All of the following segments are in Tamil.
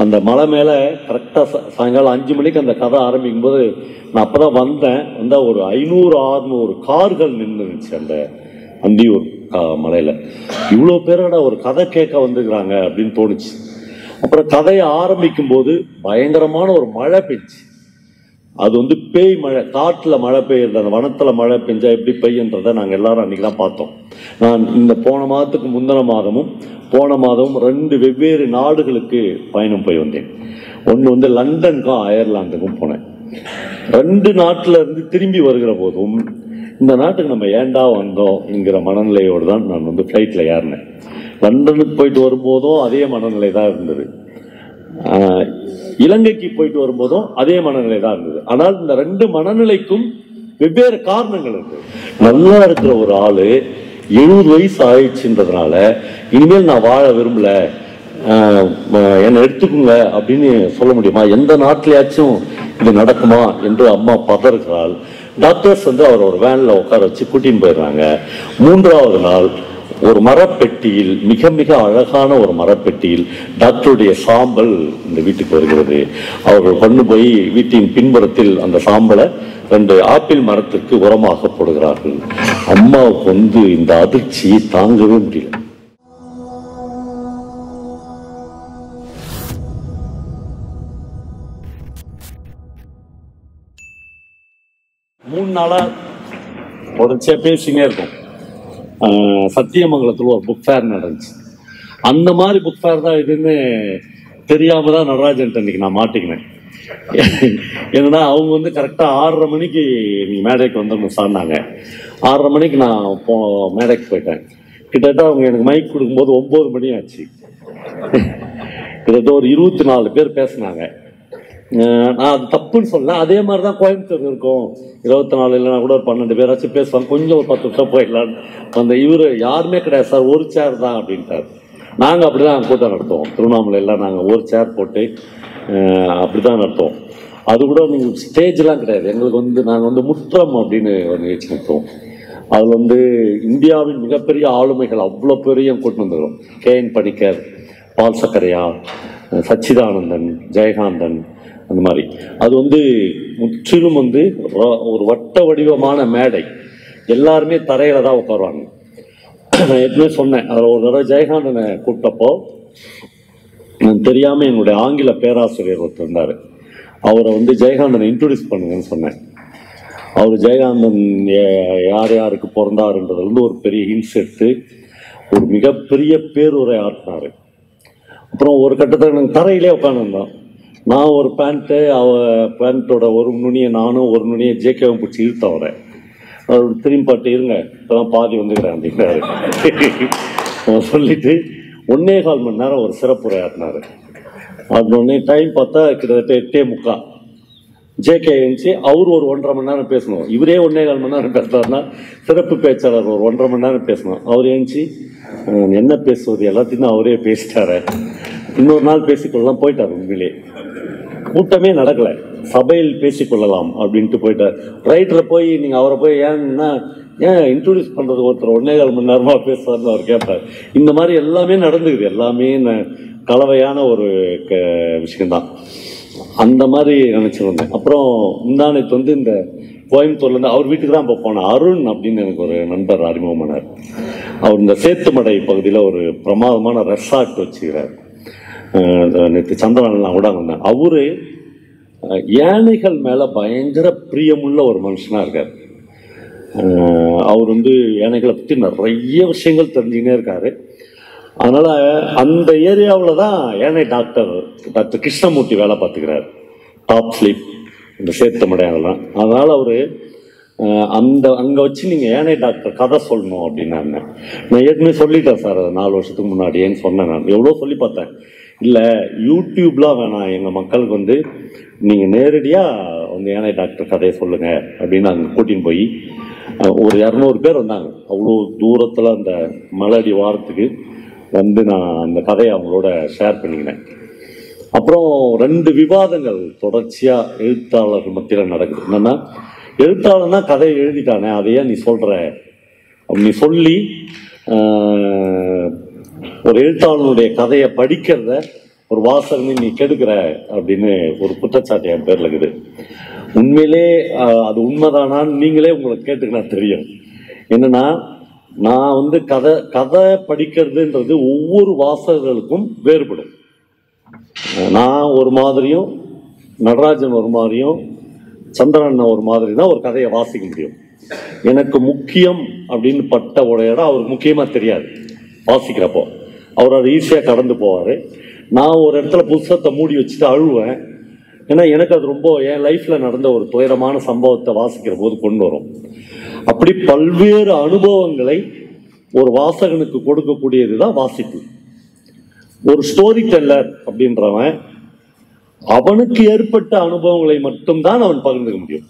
அந்த மலை மேலே கரெக்டாக சாயங்காலம் 5 மணிக்கு அந்த கதை ஆரம்பிக்கும் போது நான் அப்போ தான் வந்தால் ஒரு 500-600 கார்கள் நின்றுச்சு அந்த அந்தியூர் மலையில். இவ்வளோ பேரோட ஒரு கதை கேட்க வந்துக்கிறாங்க அப்படின்னு தோணுச்சு. அப்புறம் கதையை ஆரம்பிக்கும் போது பயங்கரமான ஒரு மழை பெஞ்சு, அது வந்து பேய் மழை, காட்டில் மழை பெய்யுறது, அந்த வனத்தில் மழை பெஞ்சா எப்படி பெய்யுன்றதை நாங்கள் எல்லாரும் அன்றைக்கி தான் பார்த்தோம். நான் இந்த போன மாதத்துக்கு முந்தின மாதமும் 2 வெவ்வேறு நாடுகளுக்கு பயணம் போய் வந்தேன். ஒன்று வந்து லண்டனுக்கும் அயர்லாந்துக்கும் போனேன். 2 நாட்டில் இருந்து திரும்பி வருகிற போதும் இந்த நாட்டுக்கு நம்ம ஏண்டா வந்தோம்ங்கிற மனநிலையோடு தான் நான் வந்து ஃப்ளைட்டில் ஏறினேன். லண்டனுக்கு போயிட்டு வரும்போதும் அதே மனநிலை தான் இருந்தது, இலங்கைக்கு போயிட்டு வரும்போதும் அதே மனநிலை தான் இருந்தது. ஆனால் இந்த 2 மனநிலைக்கும் வெவ்வேறு காரணங்கள் இருக்கு. நல்லா இருக்கிற ஒரு ஆளு 70 வயசு ஆயிடுச்சுன்றதுனால இனிமேல் நான் வாழ விரும்பல, என்னை எடுத்துக்குங்க அப்படின்னு சொல்ல முடியுமா? எந்த நாட்டிலேயாச்சும் இது நடக்குமா என்று அம்மா பதறுகிறாள். டாக்டர்ஸ் வந்து அவர் ஒரு வேன்ல உட்கார வச்சு கூட்டின்னு போயிடுறாங்க. 3வது நாள் ஒரு மரப்பெட்டியில், மிக மிக அழகான ஒரு மரப்பெட்டியில் டாக்டருடைய சாம்பல் இந்த வீட்டுக்கு வருகிறது. அவர்கள் கொண்டு போய் வீட்டின் பின்புறத்தில் அந்த சாம்பலை 2 ஆப்பிள் மரத்திற்கு உரமாக போடுகிறார்கள். அம்மாவுக்கு வந்து இந்த அதிர்ச்சி தாங்கவே முடியல. மூணு நாளா தொடர்ச்சியா பேசினே இருக்கும். சத்தியமங்கலத்தில் ஒரு புக் ஃபேர் நடந்துச்சு. அந்த மாதிரி புக் ஃபேர் தான் இதுன்னு தெரியாம தான் நடராஜன் அன்னைக்கு நான் மாட்டிக்கினேன். என்னன்னா அவங்க வந்து கரெக்டாக 6:30 மணிக்கு நீங்கள் மேடைக்கு வந்து சொன்னாங்க. 6:30 மணிக்கு நான் மேடைக்கு போயிட்டேன். கிட்டத்தட்ட அவங்க எனக்கு மைக் கொடுக்கும்போது 9 மணி ஆச்சு. கிட்டத்தட்ட ஒரு 24 பேர் பேசினாங்க. நான் அது தப்புன்னு சொன்னேன். அதே மாதிரி தான் கோயம்புத்தூர் இருக்கும், 24 இல்லைனா கூட ஒரு 12 பேராச்சும் பேசுவாங்க, கொஞ்சம் ஒரு 10 நிமிஷம் போயிடலான்னு. அந்த இவர் யாருமே கிடையாது சார், ஒரு சேர் தான் அப்படின்ட்டார். நாங்கள் அப்படி தான் கூட்டம் நடத்துவோம். திருவண்ணாமலையெல்லாம் நாங்கள் ஒரு சேர் போட்டு அப்படி தான் நடத்துவோம். அது கூட நீங்கள் ஸ்டேஜ்லாம் கிடையாது. எங்களுக்கு வந்து நாங்கள் வந்து முற்றம் அப்படின்னு ஒரு நிகழ்ச்சி நடத்துவோம். அதில் வந்து இந்தியாவின் மிகப்பெரிய ஆளுமைகள் அவ்வளோ பெரிய கூட்டு வந்துடும். KN பணிக்கர், பால் சக்கரையா, சச்சிதானந்தன், ஜெயகாந்தன், அந்த மாதிரி. அது வந்து முற்றிலும் வந்து ஒரு வட்ட வடிவமான மேடை. எல்லாருமே தரையில தான் உட்காருவாங்க. நான் ஏற்கனவே சொன்னேன், அதில் ஒரு தடவை ஜெயகாந்தனை கூப்பிட்டப்போ நான் தெரியாமல் என்னுடைய ஆங்கில பேராசிரியர் ஒருத்தர் இருந்தார். அவரை வந்து ஜெயகாந்தனை இன்ட்ரோடியூஸ் பண்ணுங்கன்னு சொன்னேன். அவர் ஜெயகாந்தன் யார் யாருக்கு பிறந்தாருன்றதுல இருந்து ஒரு பெரிய ஹின்ஸ் எடுத்து ஒரு மிகப்பெரிய பேருரை ஆற்றினார். அப்புறம் ஒரு கட்டத்தில் நாங்கள் தரையிலே உட்காந்துருந்தோம். நான் ஒரு பேண்ட்டு, பேண்ட்டோட ஒரு நுனியை நானும் ஒரு நுனியை ஜேகேவும் பிடிச்சி இழுத்தேன். அவர் திரும்பி பாட்டு இருங்க, இப்போதான் பாதி வந்துக்கிறேன் அப்படின்னாரு. அவர் சொல்லிட்டு 1.25 மணி நேரம் ஒரு சிறப்புரை ஆட்டினார். அது டைம் பார்த்தா கிட்டத்தட்ட 8:45. ஜேகே எழுந்துச்சு அவர் ஒரு 1.5 மணி நேரம் பேசணும். இவரே 1.25 மணி நேரம் பேசுறாருன்னா சிறப்பு பேச்சாளர் ஒரு 1.5 மணி நேரம் பேசணும். அவர் எழுந்துச்சு என்ன பேசுவது எல்லாத்தையும் அவரே பேசிட்டாரு. இன்னொரு நாள் பேசிக்கொள்ளலாம் போயிட்டார். உண்மையிலே கூட்டமே நடக்கலை, சபையில் பேசிக்கொள்ளலாம் அப்படின்ட்டு போயிட்டார். ரைட்டில் போய் நீங்கள் அவரை போய் ஏன் இன்ட்ரோடியூஸ் பண்ணுறது ஒருத்தர் 1.25 மணி நேரமாக பேசுறாருன்னு அவர் கேட்பார். இந்த மாதிரி எல்லாமே நடந்துக்குது. எல்லாமே கலவையான ஒரு விஷயம்தான். அந்த மாதிரி நினச்சிருந்தேன். அப்புறம் முந்தானத்து வந்து இந்த கோயம்புத்தூர்லேருந்து அவர் வீட்டுக்கு தான் இப்போ போனேன். அருண் அப்படின்னு எனக்கு ஒரு நண்பர் அறிமுகமானார். அவர் இந்த சேத்துமடை பகுதியில் ஒரு பிரமாதமான ரெசார்ட் வச்சுக்கிறார். நேற்று சந்திரன்லாம் கூட வந்தேன். அவரு யானைகள் மேலே பயங்கர பிரியமுள்ள ஒரு மனுஷனாக இருக்கார். அவர் வந்து யானைகளை பற்றி நிறைய விஷயங்கள் தெரிஞ்சுக்கினே இருக்காரு. அதனால் அந்த ஏரியாவில் தான் யானை டாக்டர் கிருஷ்ணமூர்த்தி வேலை பார்த்துக்கிறார். டாப் ஸ்லீப் இந்த சேத்துமடை அதெல்லாம். அதனால் அவர் அங்கே வச்சு நீங்கள் யானை டாக்டர் கதை சொல்லணும் அப்படின்னாங்க. நான் ஏற்கனவே சொல்லிட்டேன் சார், அது 4 வருஷத்துக்கு முன்னாடியேன்னு சொன்னேன். நான் எவ்வளோ சொல்லி பார்த்தேன். இல்லை யூடியூப்லாம் வேணாம், எங்கள் மக்களுக்கு வந்து நீங்கள் நேரடியாக வந்து யானை டாக்டர் கதையை சொல்லுங்கள் அப்படின்னு அங்கே கூட்டின்னு போய் ஒரு 200 பேர் வந்தாங்க. அவ்வளோ தூரத்தில் அந்த மலடி வாரத்துக்கு வந்து நான் அந்த கதையை அவங்களோட ஷேர் பண்ணிக்கினேன். அப்புறம் 2 விவாதங்கள் தொடர்ச்சியாக எழுத்தாளர்கள் மத்தியில் நடக்குது. என்னென்னா, எழுத்தாளர்னா கதையை எழுதிட்டானே அதையே நீ சொல்கிற அப்படி சொல்லி ஒரு எழுத்தாளனுடைய கதையை படிக்கிறத ஒரு வாசகனை நீ கெடுக்கிற அப்படின்னு ஒரு குற்றச்சாட்டு என் பேர்ல இருக்குது. உண்மையிலே அது உண்மைதானான்னு நீங்களே உங்களுக்கு கேட்டுக்கினா தெரியும். என்னன்னா, நான் வந்து கதை படிக்கிறதுன்றது ஒவ்வொரு வாசகர்களுக்கும் வேறுபடும். நான் ஒரு மாதிரியும், நடராஜன் ஒரு மாதிரியும், சந்திரன் ஒரு மாதிரி தான் ஒரு கதையை வாசிக்க முடியும். எனக்கு முக்கியம் அப்படின்னு பட்ட உடையட அவருக்கு முக்கியமா தெரியாது. வாசிக்கிறப்போ அவர் அதை ஈஸியாக கடந்து போவார். நான் ஒரு இடத்துல புத்தகத்தை மூடி வச்சுட்டு அழுவேன். ஏன்னா எனக்கு அது ரொம்ப என் லைஃப்ல நடந்த ஒரு துயரமான சம்பவத்தை வாசிக்கிற போது கொண்டு வரும். அப்படி பல்வேறு அனுபவங்களை ஒரு வாசகனுக்கு கொடுக்கக்கூடியது தான் வாசிப்பு. ஒரு ஸ்டோரி டெல்லர் அப்படின்றவன் அவனுக்கு ஏற்பட்ட அனுபவங்களை மட்டும்தான் அவன் பகிர்ந்துக்க முடியும்.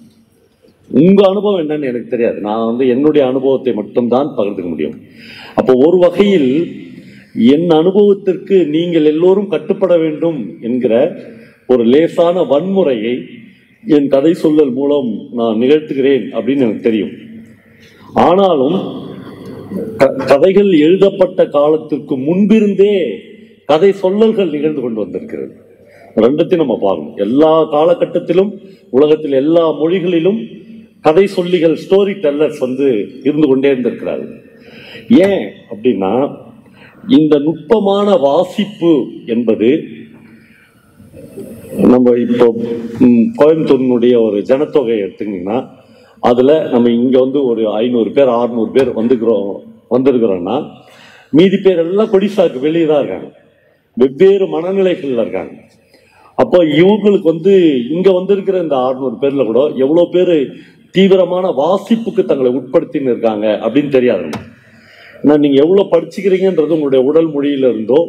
உங்க அனுபவம் என்னன்னு எனக்கு தெரியாது. நான் வந்து என்னுடைய அனுபவத்தை மட்டும்தான் பகிர்ந்துக்க முடியும். அப்போ ஒரு வகையில் என் அனுபவத்திற்கு நீங்கள் எல்லோரும் கட்டுப்பட வேண்டும் என்கிற ஒரு லேசான வன்முறையை என் கதை சொல்லல் மூலம் நான் நிகழ்த்துகிறேன் அப்படின்னு எனக்கு தெரியும். ஆனாலும் கதைகள் எழுதப்பட்ட காலத்திற்கு முன்பிருந்தே கதை சொல்லல்கள் நிகழ்ந்து கொண்டு வந்திருக்கிறது. ரெண்டுத்தையும் நம்ம பார்க்கணும். எல்லா காலகட்டத்திலும் உலகத்தில் எல்லா மொழிகளிலும் கதை சொல்லிகள், ஸ்டோரி டெல்லர்ஸ் வந்து இருந்து கொண்டே இருந்திருக்கிறார்கள். ஏன் அப்படின்னா, இந்த நுட்பமான வாசிப்பு என்பது நம்ம இப்போ கோயம்புத்தூரினுடைய ஒரு ஜனத்தொகை எடுத்துக்கிட்டீங்கன்னா, அதுல நம்ம இங்க வந்து ஒரு 500 பேர் 600 பேர் வந்திருக்கிறோம்னா, மீதி பேர் எல்லாம் கொடிசாக்கு வெளியே தான் இருக்காங்க, வெவ்வேறு மனநிலைகள்ல இருக்காங்க. அப்போ இவங்களுக்கு வந்து இங்க வந்திருக்கிற இந்த 600 பேர்ல கூட எவ்வளவு பேர் தீவிரமான வாசிப்புக்கு தங்களை உட்படுத்தின்னு இருக்காங்க அப்படின்னு தெரியாது. ஏன்னா நீங்க எவ்வளவு படிச்சுக்கிறீங்கன்றது உங்களுடைய உடல் மொழியில இருந்தோ,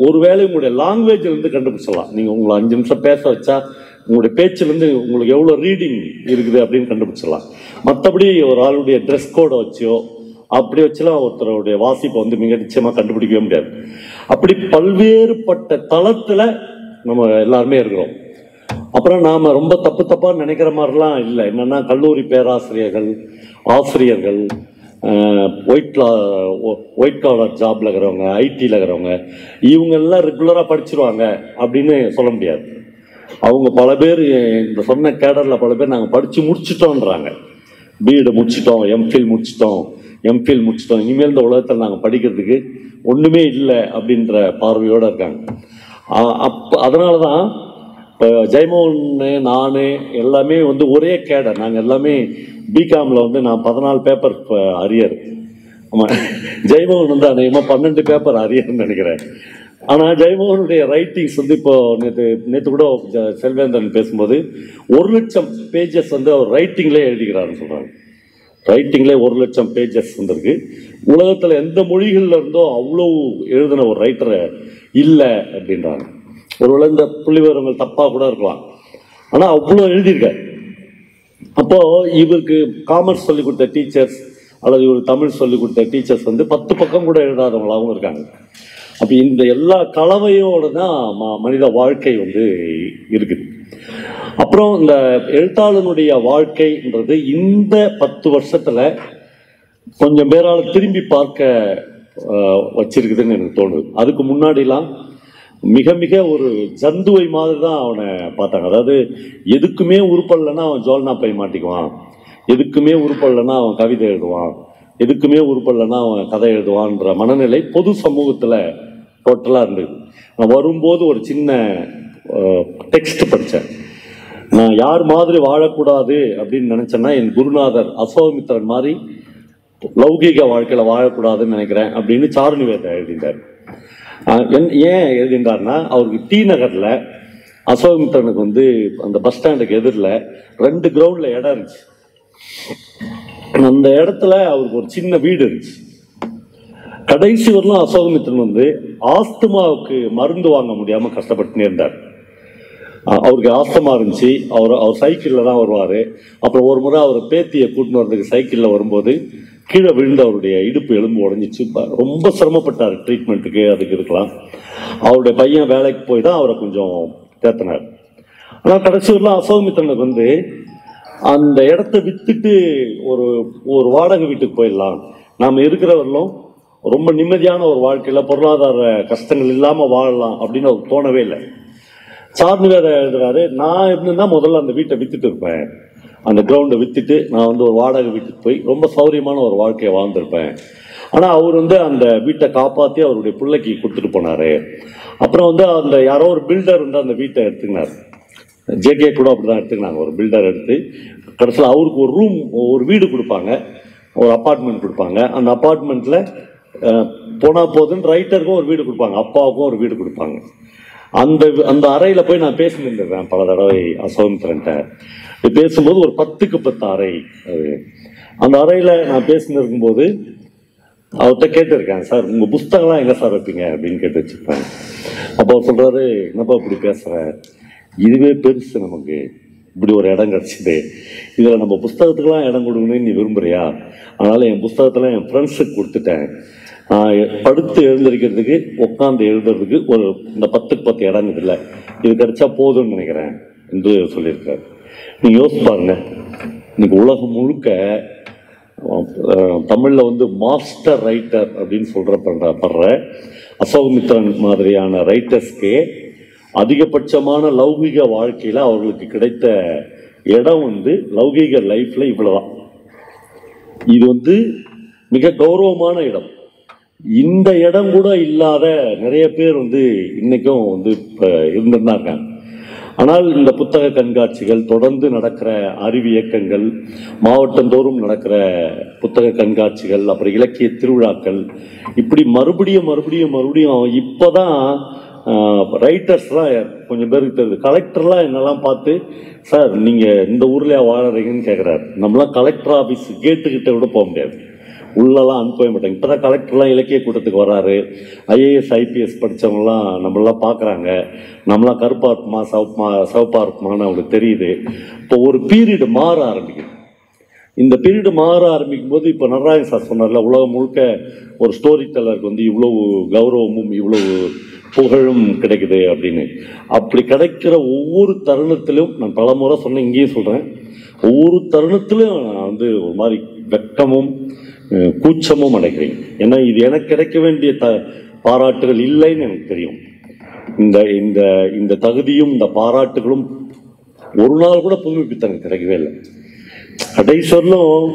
ஒருவேளை உங்களுடைய லாங்குவேஜ்ல இருந்து கண்டுபிடிச்சிடலாம். நீங்க உங்களை 5 நிமிஷம் பேச வச்சா உங்களுடைய பேச்சுல இருந்து உங்களுக்கு எவ்வளவு ரீடிங் இருக்குது அப்படின்னு கண்டுபிடிச்சிடலாம். மற்றபடி ஒரு ஆளுடைய ட்ரெஸ் கோடை வச்சோ அப்படி வச்சுலாம் ஒருத்தருடைய வாசிப்பை வந்து மிக நிச்சயமா கண்டுபிடிக்கவே முடியாது. அப்படி பல்வேறுபட்ட தளத்துல நம்ம எல்லாருமே இருக்கிறோம். அப்புறம் நாம ரொம்ப தப்பா நினைக்கிற மாதிரிலாம் இல்லை. என்னன்னா, கல்லூரி பேராசிரியர்கள், ஆசிரியர்கள், ஒயிட் காலர் ஜாப்ல இருக்கிறவங்க, ஐடியில் இருக்கிறவங்க, இவங்க எல்லாம் ரெகுலரா படிச்சிருவாங்க அப்படின்னு சொல்ல முடியாது. அவங்க பல பேர் இந்த சொன்ன கேடர்ல பல பேர் நாங்கள் படிச்சு முடிச்சிட்டோன்றாங்க. பிஎட் முடிச்சிட்டோம், எம்ஃபில் முடிச்சிட்டோம், இனிமேல் இந்த உலகத்தில் நாங்கள் படிக்கிறதுக்கு ஒண்ணுமே இல்லை அப்படின்ற பார்வையோட இருக்காங்க. அதனாலதான் இப்போ ஜெயமோகன், நான் எல்லாமே வந்து ஒரே கேடர். நாங்கள் எல்லாமே பிகாம்ல வந்து நான் 14 பேப்பர் அரியர். ஆமாம், ஜெயமோகன் வந்து அநேகமாக 12 பேப்பர் அரியர்னு நினைக்கிறேன். ஆனால் ஜெயமோகனுடைய ரைட்டிங்ஸ் வந்து இப்போ நேற்று கூட செல்வேந்திரன் பேசும்போது 1,00,000 பேஜஸ் வந்து அவர் ரைட்டிங்லேயே எழுதிக்கிறாருன்னு சொல்கிறாங்க. ரைட்டிங்லேயே 1,00,000 பேஜஸ் வந்துருக்கு. உலகத்தில் எந்த மொழிகள்ல இருந்தோ அவ்வளோ எழுதின ஒரு ரைட்டரை இல்லை அப்படின்றாங்க. ஒருவேளை இந்த புள்ளிவிவரங்கள் தப்பா கூட இருக்கலாம், ஆனா அவ்வளோ எழுதியிருக்காரு. அப்போ இவருக்கு காமர்ஸ் சொல்லி கொடுத்த டீச்சர்ஸ் அல்லது இவருக்கு தமிழ் சொல்லி கொடுத்த டீச்சர்ஸ் வந்து 10 பக்கம் கூட எழுதாதவங்களாகவும் இருக்காங்க. அப்ப இந்த எல்லா கலவையோட தான் மனித வாழ்க்கை வந்து இருக்குது. அப்புறம் இந்த எழுத்தாளனுடைய வாழ்க்கைன்றது இந்த 10 வருஷத்துல கொஞ்சம் பேரால திரும்பி பார்க்க வச்சிருக்குதுன்னு எனக்கு தோணுது. அதுக்கு முன்னாடிலாம் மிக மிக ஒரு ஜந்துவை மாதிரி தான் அவனை பார்த்தாங்க. அதாவது எதுக்குமே உருப்படலைன்னா அவன் ஜோல்னா போய் மாட்டிக்குவான், எதுக்குமே உருப்படலைன்னா அவன் கவிதை எழுதுவான், எதுக்குமே உருப்படலைன்னா அவன் கதை எழுதுவான்ற மனநிலை பொது சமூகத்துல டோட்டலா இருந்தது. நான் வரும்போது ஒரு சின்ன டெக்ஸ்ட் படித்தேன். நான் யார் மாதிரி வாழக்கூடாது அப்படின்னு நினைச்சேன்னா, என் குருநாதர் அசோகமித்திரன் மாதிரி லௌகீக வாழ்க்கையில வாழக்கூடாதுன்னு நினைக்கிறேன் அப்படின்னு சாருநிவேதா எழுதிட்டார். ஏன் எழுதிட்டார்னா, அவருக்கு டி நகர்ல அசோகமித்திரனுக்கு வந்து அந்த பஸ் ஸ்டாண்டுக்கு எதிரில் 2 கிரவுண்ட்ல இடம் இருந்துச்சு. அந்த இடத்துல அவருக்கு ஒரு சின்ன வீடு இருந்துச்சு. கடைசி வரலாம் அசோகமித்திரன் வந்து ஆஸ்துமாவுக்கு மருந்து வாங்க முடியாம கஷ்டப்பட்டுனே இருந்தார். அவருக்கு ஆஸ்துமா இருந்துச்சு. அவர் சைக்கிளில் தான் வருவார். அப்புறம் ஒரு முறை அவர் பேத்தியை கூட்டின்னு வர்றதுக்கு சைக்கிளில் வரும்போது கீழே விழுந்து அவருடைய இடுப்பு எலும்பு உடஞ்சிச்சு. ரொம்ப சிரமப்பட்டார் ட்ரீட்மெண்ட்டுக்கு, அதுக்கு இருக்கலாம். அவருடைய பையன் வேலைக்கு போய் தான் அவரை கொஞ்சம் தேத்தினார். ஆனால் கடைசி வரலாம் அசோகமித்திரனுக்கு வந்து அந்த இடத்த வித்துட்டு ஒரு வாடகை வீட்டுக்கு போயிடலாம், நாம் இருக்கிறவர்களும் ரொம்ப நிம்மதியான ஒரு வாழ்க்கையில் பொருளாதார கஷ்டங்கள் இல்லாமல் வாழலாம் அப்படின்னு அவருக்கு தோணவே இல்லை. சார்ந்து வேற எழுதுறாரு, நான் இருந்துன்னா முதல்ல அந்த வீட்டை வித்துட்டு இருப்பேன், அந்த கிரவுண்டை வித்துட்டு நான் வந்து ஒரு வாடகை வீட்டுக்கு போய் ரொம்ப சௌரியமான ஒரு வாழ்க்கையை வாழ்ந்திருப்பேன். ஆனால் அவர் வந்து அந்த வீட்டை காப்பாற்றி அவருடைய பிள்ளைக்கு கொடுத்துட்டு போனார். அப்புறம் வந்து அந்த யாரோ ஒரு பில்டர் வந்து அந்த வீட்டை எடுத்துக்கினார். ஜேகே கூட அப்படி தான் எடுத்துக்கினாங்க. ஒரு பில்டர் எடுத்து கடைசியில் அவருக்கு ஒரு ரூம், ஒரு வீடு கொடுப்பாங்க, ஒரு அப்பார்ட்மெண்ட் கொடுப்பாங்க. அந்த அப்பார்ட்மெண்ட்டில் போனால் போதுன்னு ரைட்டருக்கும் ஒரு வீடு கொடுப்பாங்க, அப்பாவுக்கும் ஒரு வீடு கொடுப்பாங்க. அந்த அறையில் போய் நான் பேசி நின்றுடுறேன் பல தடவை அசோகமித்திரன்ட்ட. பேசும்போது ஒரு 10க்கு 10 அறை அது. அந்த அறையில் நான் பேசின்னு இருக்கும்போது அவர்கிட்ட கேட்டிருக்கேன், சார் உங்கள் புஸ்தகம்லாம் எங்கே சார் வைப்பீங்க அப்படின்னு கேட்டு வச்சுருப்பேன். அப்போ அவர் சொல்கிறாரு, என்னப்பா இப்படி பேசுகிற, இதுவே பெருசு, நமக்கு இப்படி ஒரு இடம் கிடச்சிது, இதில் நம்ம புஸ்தகத்துக்கெல்லாம் இடம் கொடுக்கணும்னு நீ விரும்புகிறியா? அதனால் என் புஸ்தகத்தில் என் ஃப்ரெண்ட்ஸுக்கு கொடுத்துட்டேன், படுத்து எழுந்திருக்கிறதுக்கு உட்காந்து எழுதுறதுக்கு ஒரு இந்த 10க்கு 10 இடம் இல்லை, இது கிடைச்சா போதும்னு நினைக்கிறேன் என்று சொல்லியிருக்காரு. நீங்கள் யோசிச்சு பாருங்க, இன்னைக்கு உலகம் முழுக்க தமிழில் வந்து மாஸ்டர் ரைட்டர் அப்படின்னு படுற அசோகமித்திரன் மாதிரியான ரைட்டர்ஸ்க்கே அதிகபட்சமான லௌகிக வாழ்க்கையில் அவர்களுக்கு கிடைத்த இடம் வந்து லௌகிக லைஃப்பில் இவ்வளோதான். இது வந்து மிக கௌரவமான இடம். இந்த இடம் கூட இல்லாத நிறைய பேர் வந்து இன்னைக்கும் வந்து இப்போ இருந்துதான் இருக்காங்க. ஆனால் இந்த புத்தக கண்காட்சிகள், தொடர்ந்து நடக்கிற அறிவு இயக்கங்கள், மாவட்டந்தோறும் நடக்கிற புத்தக கண்காட்சிகள், அப்புறம் இலக்கிய திருவிழாக்கள், இப்படி மறுபடியும் இப்போதான் ரைட்டர்ஸ்லாம் கொஞ்சம் பேருக்கு தெரியுது. கலெக்டர்லாம் என்னெல்லாம் பார்த்து, சார் நீங்கள் இந்த ஊர்லேயே வாழறீங்கன்னு கேட்குறாரு. நம்மளாம் கலெக்டர் ஆஃபீஸ் கேட்டுக்கிட்ட விட போக முடியாது, உள்ளெல்லாம் அனுப்பவே மாட்டாங்க. இப்போ தான் கலெக்டர்லாம் இலக்கிய கூட்டத்துக்கு வராரு. ஐஏஎஸ் ஐபிஎஸ் படித்தவங்களாம் நம்மளாம் பார்க்குறாங்க, நம்மளாம் கருப்பாக இருக்குமா சிவப்பாக இருக்குமான்னு அவங்களுக்கு தெரியுது. இப்போ ஒரு பீரியடு மாற ஆரம்பிக்குது. இந்த பீரியடு மாற ஆரம்பிக்கும் போது இப்போ நடராஜன் சார் சொன்னார்ல, உலகம் முழுக்க ஒரு ஸ்டோரி டெல்லருக்கு வந்து இவ்வளவு கௌரவமும் இவ்வளவு புகழும் கிடைக்குது அப்படின்னு. அப்படி கிடைக்கிற ஒவ்வொரு தருணத்திலும், நான் பல முறை சொன்னேன், இங்கேயும் சொல்கிறேன், ஒவ்வொரு தருணத்திலும் நான் வந்து ஒரு மாதிரி வெட்கமும் கூச்சமும் அடைகிறேன். ஏன்னா இது எனக்கு கிடைக்க வேண்டிய பாராட்டுகள் இல்லைன்னு எனக்கு தெரியும். இந்த இந்த இந்த தகுதியும் இந்த பாராட்டுகளும் ஒரு நாள் கூட புதுமைப்பித்தனுக்கு கிடைக்கவே இல்லை. கடைசிவரிலும்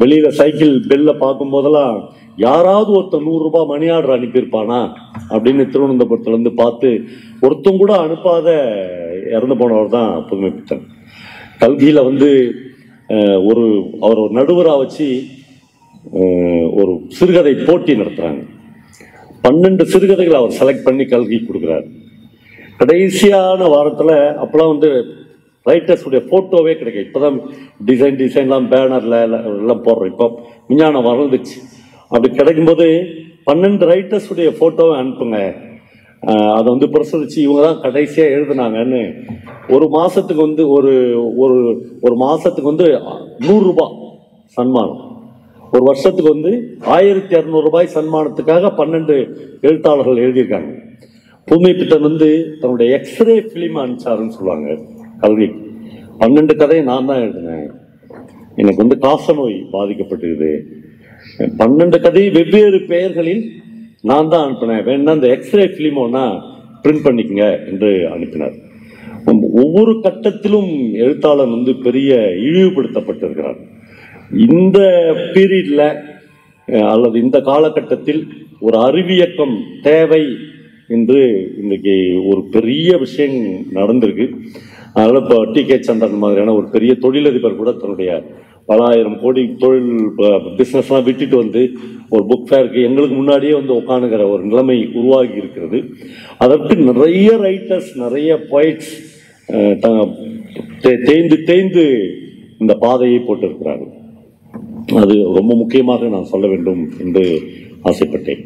வெளியில் சைக்கிள் பெல்ல பார்க்கும் போதெல்லாம் யாராவது ஒருத்தர் 100 ரூபாய் மணி ஆர்டர் அனுப்பியிருப்பானா அப்படின்னு திருவனந்தபுரத்துலேருந்து பார்த்து ஒருத்தம் கூட அனுப்பாத இறந்து போனவர் தான் புதுமைப்பித்தன். கல்கியில் வந்து அவர் ஒரு நடுவராக வச்சு ஒரு சிறுகதை போட்டி நடத்துகிறாங்க. 12 சிறுகதைகளை அவர் செலக்ட் பண்ணி கல்கி கொடுக்குறாரு. கடைசியான வாரத்தில் அப்போலாம் வந்து ரைட்டர்ஸுடைய ஃபோட்டோவே கிடைக்கும். இப்போ தான் டிசைன்லாம் பேனரில் எல்லாம் போடுறோம். இப்போ விஞ்ஞானம் வளர்ந்துச்சு. அப்படி கிடைக்கும்போது 12 ரைட்டர்ஸுடைய ஃபோட்டோவை அனுப்புங்க, அதை வந்து பிரசுரிச்சு இவங்க தான் கடைசியாக எழுதுனாங்கன்னு. ஒரு மாதத்துக்கு வந்து ஒரு மாதத்துக்கு வந்து 100 ரூபாய் சன்மானம், ஒரு வருஷத்துக்கு வந்து 1200 ரூபாய் சன்மானத்துக்காக 12 எழுத்தாளர்கள் எழுதியிருக்காங்க. புதுமைப்பித்தன் வந்து தன்னுடைய எக்ஸ்ரே ஃபிலிம் அனுப்பிச்சாருன்னு சொல்லுவாங்க. கல்வி 12 கதையை நான் தான் எழுதினேன், எனக்கு வந்து காசநோய் பாதிக்கப்பட்டிருக்குது, 12 கதையை வெவ்வேறு பெயர்களில் நான் தான் அனுப்பினேன், வேணா இந்த எக்ஸ்ரே ஃபிலிம் ஒன்னா பிரிண்ட் பண்ணிக்கங்க என்று அனுப்பினார். ஒவ்வொரு கட்டத்திலும் எழுத்தாளர் வந்து பெரிய இழிவுபடுத்தப்பட்டிருக்கிறார். இந்த பீரியட்ல அல்லது இந்த காலகட்டத்தில் ஒரு அறிவியக்கம் தேவை என்று இன்னைக்கு ஒரு பெரிய விஷயம் நடந்திருக்கு. அதனால இப்போ டி.கே. சந்திரன் மாதிரியான ஒரு பெரிய தொழிலதிபர் கூட தன்னுடைய பல ஆயிரம் கோடி தொழில் பிஸ்னஸ்லாம் விட்டுட்டு வந்து ஒரு புக் ஃபேருக்கு எங்களுக்கு முன்னாடியே வந்து உட்காந்துக்கிற ஒரு நிலைமை உருவாகி இருக்கிறது. அதற்கு நிறைய ரைட்டர்ஸ், நிறைய போய்ட்ஸ் தேய்ந்து இந்த பாதையை போட்டிருக்கிறார்கள். அது ரொம்ப முக்கியமாக நான் சொல்ல வேண்டும் என்று ஆசைப்பட்டேன்.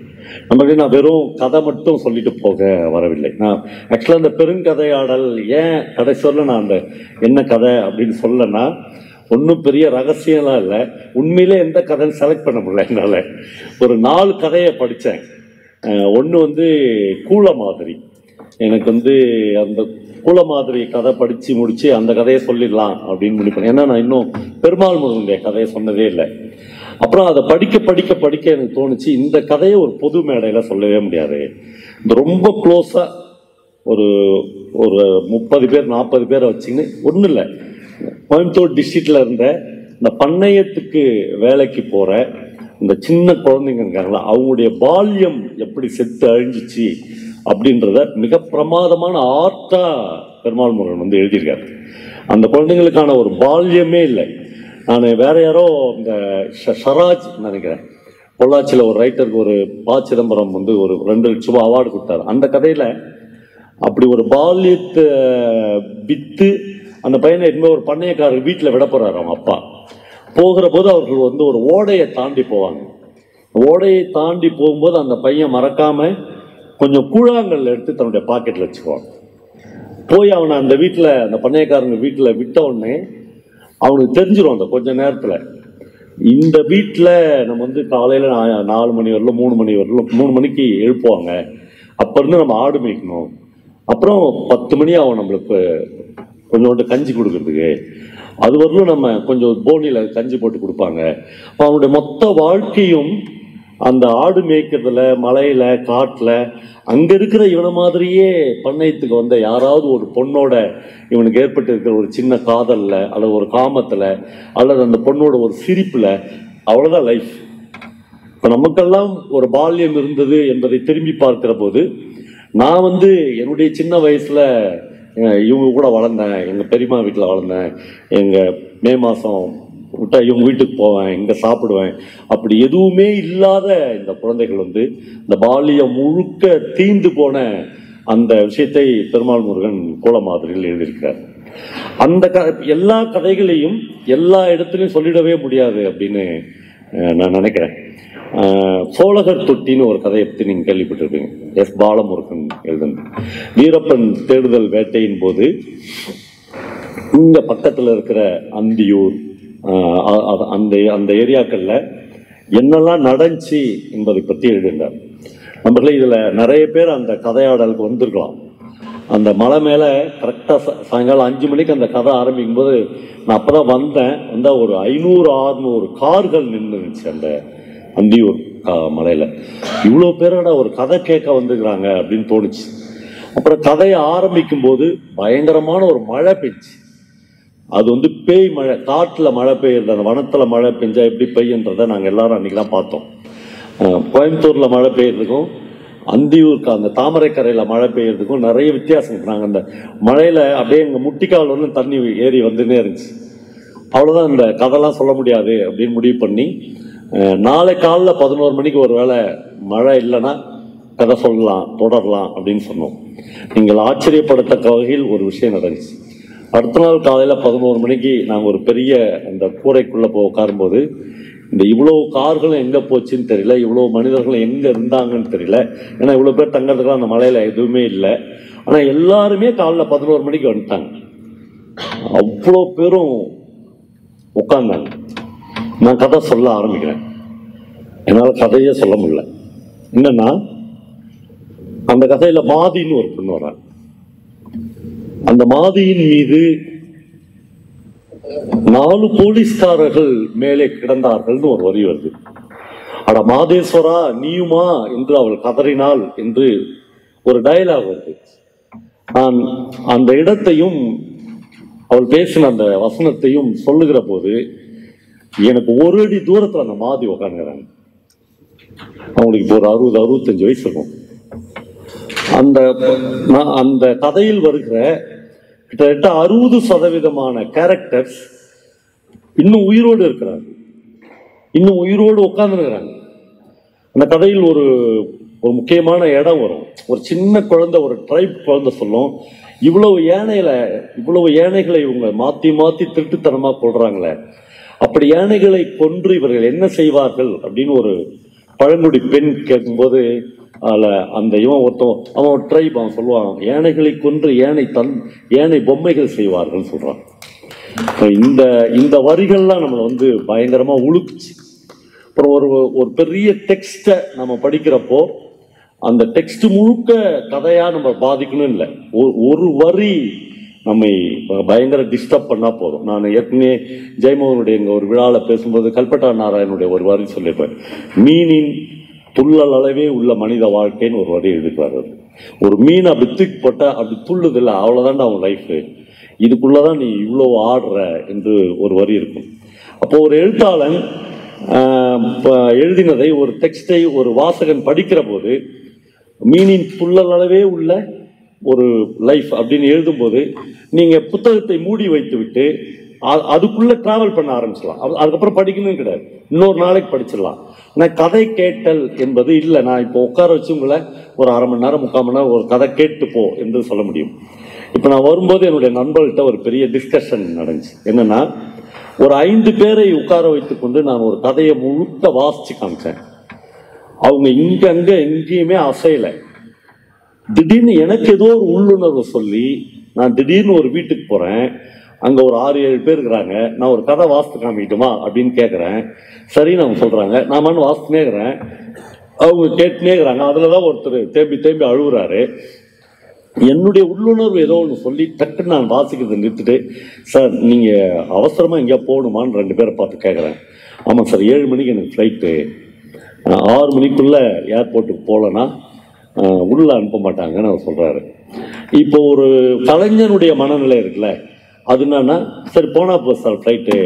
நான் வெறும் கதை மட்டும் சொல்லிட்டு போக வரவில்லை. நான் ஆக்சுவலாக அந்த பெருங்கதையாடல் ஏன் கடைசியில் நான் அந்த என்ன கதை அப்படின்னு சொல்லலைன்னா, ஒன்றும் பெரிய ரகசியம்லாம் இல்லை, உண்மையிலே எந்த கதைன்னு செலக்ட் பண்ண முடியல என்னால். ஒரு 4 கதையை படித்தேன். ஒன்று வந்து கூல மாதிரி. எனக்கு வந்து அந்த கூல மாதிரி கதை படித்து முடித்து அந்த கதையை சொல்லிடலாம் அப்படின்னு முடிப்பேன். ஏன்னா நான் இன்னும் பெருமாள் முருகனுடைய கதையை சொன்னதே இல்லை. அப்புறம் அதை படிக்க படிக்க படிக்க எனக்கு தோணுச்சு, இந்த கதையை ஒரு பொது மேடையில் சொல்லவே முடியாது. இந்த ரொம்ப க்ளோஸாக ஒரு ஒரு 30 பேர் 40 பேரை வச்சுன்னு, ஒன்றும் இல்லை, கோயம்புத்தூர் டிஸ்ட்ரிக்டில் இருந்த இந்த பண்ணையத்துக்கு வேலைக்கு போகிற இந்த சின்ன குழந்தைங்க இருக்காங்களா, அவங்களுடைய பால்யம் எப்படி செத்து அழிஞ்சிச்சு அப்படின்றத மிக பிரமாதமான ஆர்ட்டா பெருமாள் முருகன் வந்து எழுதியிருக்காரு. அந்த குழந்தைங்களுக்கான ஒரு பால்யமே இல்லை. நான் வேற யாரோ இந்த ஷராஜ் நினைக்கிறேன், பொள்ளாச்சியில் ஒரு ரைட்டருக்கு ஒரு ப. சிதம்பரம் வந்து ஒரு 2 லட்ச ரூபாய் அவார்டு கொடுத்தாரு. அந்த கதையில் அப்படி ஒரு பால்யத்தை வித்து அந்த பையனை இன்னும் ஒரு பண்ணையக்காரர் வீட்டில் விட போறாரு. அவங்க அப்பா போகிற போது அவர்கள் வந்து ஒரு ஓடையை தாண்டி போவாங்க. ஓடையை தாண்டி போகும்போது அந்த பையன் மறக்காம கொஞ்சம் கூழாங்கல் எடுத்து தன்னுடைய பாக்கெட்டில் வச்சுக்குவான். போய் அவனை அந்த வீட்டில், அந்த பண்ணையக்காரங்க வீட்டில் விட்ட உடனே அவனுக்கு தெரிஞ்சிடும் அந்த கொஞ்ச நேரத்தில், இந்த வீட்டில் நம்ம வந்து காலையில் 4 மணி வரலும் 3 மணி வரலும் 3 மணிக்கு எழுப்புவாங்க, அப்போ இருந்து நம்ம ஆடு மேய்க்கணும், அப்புறம் 10 மணி ஆகும் நம்மளுக்கு கொஞ்சோண்டு கஞ்சி கொடுக்கறதுக்கு, அது வரலும் நம்ம கொஞ்சம் போனியில் கஞ்சி போட்டு கொடுப்பாங்க. அவனுடைய மொத்த வாழ்க்கையும் அந்த ஆடு மேய்க்கிறதுல, மலையில், காட்டில், அங்கே இருக்கிற இவனை மாதிரியே பண்ணையத்துக்கு வந்த யாராவது ஒரு பொண்ணோட இவனுக்கு ஏற்பட்டு இருக்கிற ஒரு சின்ன காதலில் அல்லது ஒரு காமத்தில் அல்லது அந்த பொண்ணோட ஒரு சிரிப்பில், அவ்வளோதான் லைஃப். இப்போ நமக்கெல்லாம் ஒரு பால்யம் இருந்தது என்பதை திரும்பி பார்க்கிற போது, நான் வந்து என்னுடைய சின்ன வயசில் இவங்க கூட வளர்ந்தேன், எங்கள் பெரியம்மா வீட்டில் வளர்ந்தேன், எங்கள் மே மாதம் விட்டா இவங்க வீட்டுக்கு போவேன், இங்கே சாப்பிடுவேன், அப்படி எதுவுமே இல்லாத இந்த குழந்தைகள் வந்து இந்த பால்யம் முழுக்க தீந்து போன அந்த விஷயத்தை பெருமாள் முருகன் கோலமாதிரியில் எழுதியிருக்கிறார். அந்த எல்லா கதைகளையும் எல்லா இடத்துலையும் சொல்லிடவே முடியாது அப்படின்னு நான் நினைக்கிறேன். சோழகர் தொட்டின்னு ஒரு கதையை பற்றி நீங்கள் கேள்விப்பட்டிருப்பீங்க, எஸ். பாலமுருகன் எழுதுன. வீரப்பன் தேடுதல் வேட்டையின் போது இங்க பக்கத்தில் இருக்கிற அந்தியூர் அந்த அந்த ஏரியாக்களில் என்னெல்லாம் நடந்துச்சு என்பதை பற்றி எழுதினார். நம்மளே இதில் நிறைய பேர் அந்த கதையாடலுக்கு வந்திருக்கலாம். அந்த மலை மேலே கரெக்டாக சாயங்காலம் 5 மணிக்கு அந்த கதை ஆரம்பிக்கும் போது நான் அப்போ தான் வந்தால் ஒரு 500-600 கார்கள் நின்றுச்சு அந்த அந்தியூர் மலையில். இவ்வளோ பேரோட ஒரு கதை கேட்க வந்துக்கிறாங்க அப்படின்னு தோணுச்சு. அப்புறம் கதையை ஆரம்பிக்கும் போது பயங்கரமான ஒரு மழை பெஞ்சு, அது வந்து பேய் மழை, காட்டில் மழை பெய்யுறது, அந்த வனத்தில் மழை பெஞ்சா எப்படி பெய்யுன்றதை நாங்கள் எல்லாரும் அன்றைக்கி தான் பார்த்தோம். கோயம்புத்தூரில் மழை பெய்யறதுக்கும் அந்தியூருக்கு அந்த தாமரைக்கரையில் மழை பெய்யறதுக்கும் நிறைய வித்தியாசம். நாங்கள் அந்த மழையில் அப்படியே எங்கள் முட்டிக்கால் வந்து தண்ணி ஏறி வந்துன்னே இருந்துச்சு. அவ்வளோதான், இந்த கதைலாம் சொல்ல முடியாது அப்படின்னு முடிவு பண்ணி நாளை காலைல 11 மணிக்கு ஒரு வேளை மழை இல்லைன்னா கதை சொல்லலாம், தொடரலாம் அப்படின்னு சொன்னோம். நீங்கள் ஆச்சரியப்படத்தக்க வகையில் ஒரு விஷயம் நடந்துச்சு. அடுத்த நாள் காலையில் 11 மணிக்கு நாங்கள் ஒரு பெரிய அந்த கூரைக்குள்ளே போய் உட்காரும்போது இந்த இவ்வளோ கார்களும் எங்கே போச்சுன்னு தெரியல, இவ்வளோ மனிதர்களும் எங்கே இருந்தாங்கன்னு தெரியல. ஏன்னா இவ்வளோ பேர் தங்கிறதுக்குலாம் அந்த மலையில் எதுவுமே இல்லை. ஆனால் எல்லாருமே காலைல 11 மணிக்கு வந்துட்டாங்க. அவ்வளோ பேரும் உட்கார்ந்தாங்க. நான் கதை சொல்ல ஆரம்பிக்கிறேன். என்னால் கதையே சொல்ல முடியல. என்னன்னா, அந்த கதையில் மாதின்னு ஒரு பொண்ணு வர்றாங்க. அந்த மாதியின் மீது 4 போலீஸ்காரர்கள் மேலே கிடந்தார்கள்னு ஒரு வரி வருது. அட மாதேஸ்வரா நீயுமா என்று அவள் கதறினாள் என்று ஒரு டயலாக் வருது. நான் அந்த இடத்தையும் அவள் பேசின அந்த வசனத்தையும் சொல்லுகிற போது எனக்கு 1 அடி தூரத்தில் அந்த மாதிரி உட்காந்துக்கிறாங்க. அவங்களுக்கு இப்போ ஒரு 60-65 வயசு இருக்கும். அந்த கதையில் வருகிற கிட்டத்தட்ட 60% கேரக்டர்ஸ் இன்னும் உயிரோடு இருக்கிறாங்க, இன்னும் உயிரோடு உட்கார்ந்துருக்கிறாங்க. அந்த கதையில் ஒரு முக்கியமான இடம் வரும். ஒரு சின்ன குழந்தை, ஒரு ட்ரைப் குழந்தை சொல்லும், இவ்வளவு யானைகளை இவங்க மாற்றி மாற்றி திருட்டுத்தனமாக கொள்றாங்களே, அப்படி யானைகளை கொன்று இவர்கள் என்ன செய்வார்கள் அப்படின்னு ஒரு பழங்குடி பெண் கேட்கும்போது அந்த இவன் அவன் ட்ரைப் அவன் சொல்லுவான், யானைகளை கொன்று யானை பொம்மைகள் செய்வார்கள் சொல்றான். இந்த வரிகள்லாம் நம்மளை வந்து பயங்கரமா உழுக்குச்சு. அப்புறம் ஒரு பெரிய டெக்ஸ்டை நம்ம படிக்கிறப்போ அந்த டெக்ஸ்ட் முழுக்க கதையா நம்ம பாதிக்கணும் இல்லை, ஒரு வரி நம்மை பயங்கர டிஸ்டர்ப் பண்ணால் போதும். நான் ஏற்கனவே ஜெயமோகனுடைய எங்கள் ஒரு விழாவில் பேசும்போது கல்பட்டா நாராயணனுடைய ஒரு வரி சொல்லியிருப்பேன். மீனின் துள்ளல் அளவே உள்ள மனித வாழ்க்கைன்னு ஒரு வரி எழுதிக்குவார். ஒரு மீன் அப்படி தூக்கி போட்டால் அப்படி துள்ளுதில்லை, அவ்வளோதான்டா அவன் லைஃபு, இதுக்குள்ளதான் நீ இவ்வளோ ஆடுற என்று ஒரு வரி இருக்கும். அப்போ ஒரு எழுத்தாளன் எழுதினதை, ஒரு டெக்ஸ்டை ஒரு வாசகன் படிக்கிற போது மீனின் துள்ளல் அளவே உள்ள ஒரு லைஃப் அப்படின்னு எழுதும்போது நீங்க புத்தகத்தை மூடி வைத்து விட்டு அதுக்குள்ள டிராவல் பண்ண ஆரம்பிச்சிடலாம். அதுக்கப்புறம் படிக்கணும் கிடையாது, இன்னொரு நாளைக்கு படிச்சிடலாம். நான் கதை கேட்டல் என்பது இல்லை. நான் இப்போ உட்கார வச்சு உங்களை ஒரு அரை மணி நேரம் 3/4 மணி நேரம் ஒரு கதை கேட்டு போ என்று சொல்ல முடியும். இப்போ நான் வரும்போது என்னுடைய நண்பர்கள்ட்ட ஒரு பெரிய டிஸ்கஷன் நடந்துச்சு. என்னன்னா, ஒரு 5 பேரை உட்கார வைத்து கொண்டு நான் ஒரு கதையை முழுக்க வாசிச்சு காமிச்சேன். அவங்க இங்க அங்க எங்கேயுமே அசையலை. திடீர்னு எனக்கு ஏதோ ஒரு உள்ளுணர்வு சொல்லி நான் திடீர்னு ஒரு வீட்டுக்கு போறேன். அங்க ஒரு 6-7 பேர் இருக்கிறாங்க. நான் ஒரு கதை வாசித்து காமிக்கட்டுமா அப்படின்னு கேட்குறேன். சரின்னு அவங்க சொல்றாங்க. நான் மண்ணு வாசித்துனே இருக்கிறேன், அவங்க கேட்டுனே இருக்கிறாங்க. அதுலதான் ஒருத்தர் தேம்பி தேம்பி அழுகுறாரு. என்னுடைய உள்ளுணர்வு ஏதோ ஒன்று சொல்லி டக்குன்னு நான் வாசிக்கிறதை நிறுத்திட்டு, சார் நீங்க அவசரமா எங்கேயா போகணுமான்னு 2 பேரை பார்த்து கேட்குறேன். ஆமாம் சார், 7 மணிக்கு எனக்கு ஃப்ளைட்டு, 6 மணிக்குள்ள ஏர்போர்ட்டுக்கு போகலன்னா உள்ள அனுப்ப மாட்டாங்கன்னு அவர் சொல்றாரு. இப்போ ஒரு கலைஞனுடைய மனநிலை இருக்குல்ல, அது என்னன்னா, சரி போனா போ சார் ஃப்ளைட்டு,